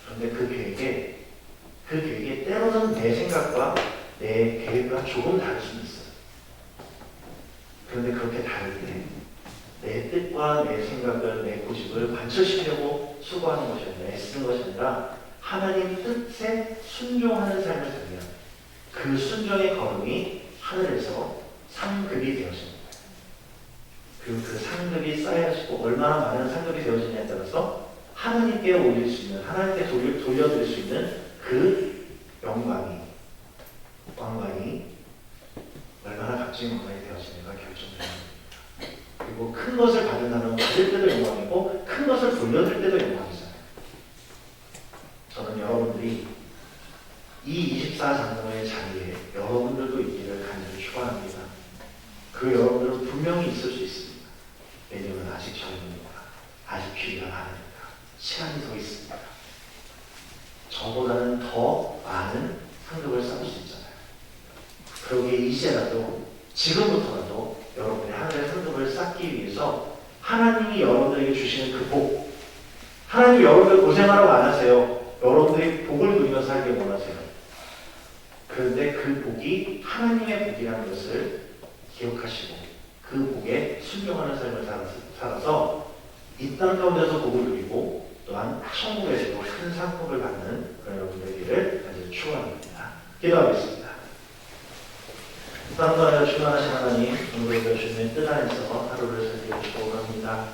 그런데 그 계획에 때로는 내 생각과 내 계획과 조금 다를 수는 있어요. 그런데 그렇게 다를 때 내 뜻과 내 생각을, 내 고집을 관철시키려고 수고하는 것이 아니라, 애쓰는 것이 아니라 하나님 뜻에 순종하는 삶을 살면 그 순종의 걸음이 하늘에서 상급이 되어집니다. 그 그리고 그 상급이 쌓여지고 얼마나 많은 상급이 되어지냐에 따라서 하나님께 올릴 수 있는, 하나님께 돌려드릴 수 있는 그 영광이, 얼마나 값진 영광이 되어지는가 결정됩니다. 그리고 큰 것을 받는다는 받을 때도 영광이고 큰 것을 돌려줄 때도 영광이잖아요. 저는 여러분들이 이 24장로의 자리에 여러분들도 있기를 간절히 축원합니다. 그 여러분들은 분명히 있을 수 있습니다. 왜냐하면 아직 젊으니까, 아직 기회가 많으니까, 시간이 더 있습니다. 저보다는 더 많은 상급을 쌓을 수 있잖아요. 그러기에 이제라도, 지금부터라도 여러분의 하늘의 상급을 쌓기 위해서 하나님이 여러분들에게 주시는 그 복, 하나님이 여러분들 고생하라고 안 하세요. 여러분들이 복을 누리며 살길 원하세요. 그런데 그 복이 하나님의 복이라는 것을 기억하시고 그 복에 순종하는 삶을 살아서 이 땅 가운데서 복을 누리고 또한 천국에서도 큰 상급을 받는 그런 여러분들 되기를 간절히 축원합니다. 기도하겠습니다. 땅 가운데 충만하신 하나님, 오늘도 주님의 뜻 안에서 하루를 살기를 축원합니다.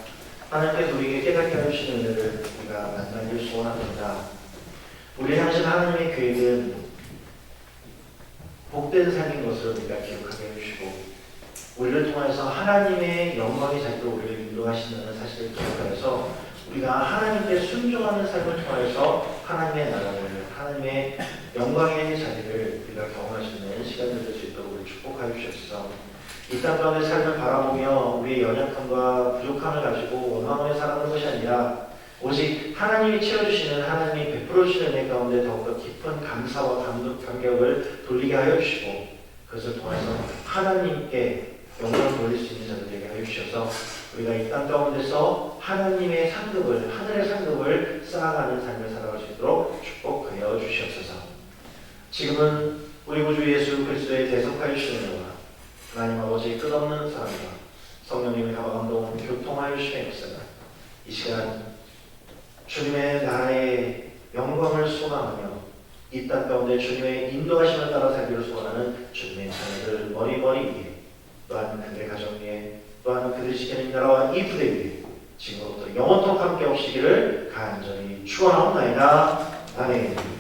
하나님께서 우리에게 깨닫게 해주시는 은혜를 우리가 만나길 소원합니다. 우리 향하신 하나님의 계획은 복된 삶인 것을 우리가 기억하게 해주시고 우리를 통해서 하나님의 영광이 자기로 우리를 인도하신다는 사실을 기억하여서 우리가 하나님께 순종하는 삶을 통해서 하나님의 나라를, 하나님의 영광의 자리를 우리가 경험할 수 있는 시간을 될 수 있도록 우리 축복하여 주시옵소서. 이 땅 가운데 삶을 바라보며 우리의 연약함과 부족함을 가지고 원망하며 살아가는 것이 아니라 오직 하나님이 채워주시는, 하나님이 베풀어주시는 은혜 가운데 더욱더 깊은 감사와 감격을 돌리게 하여 주시고 그것을 통해서 하나님께 영광을 돌릴 수 있는 자들 되게 하여 주셔서 우리가 이 땅 가운데서 하나님의 상급을, 하늘의 상급을 쌓아가는 삶을 살아갈 수 있도록 축복하여 주시옵소서. 지금은 우리 구주 예수 그리스도의 대속하여 주시는 은혜와 하나님 아버지의 끝없는 사랑과 성령님의 감화감동 교통하여 주시는 역사가 이 시간 주님의 나라의 영광을 소망하며 이 땅 가운데 주님의 인도하심을 따라 살기를 소원하는 주님의 자녀들 머리 위에 또한 그들의 가정 위에 또한 그들이 지키는 나라와 이 부대 위에 지금부터 영원토록 함께 없시기를 간절히 축원하옵나이다. 아멘.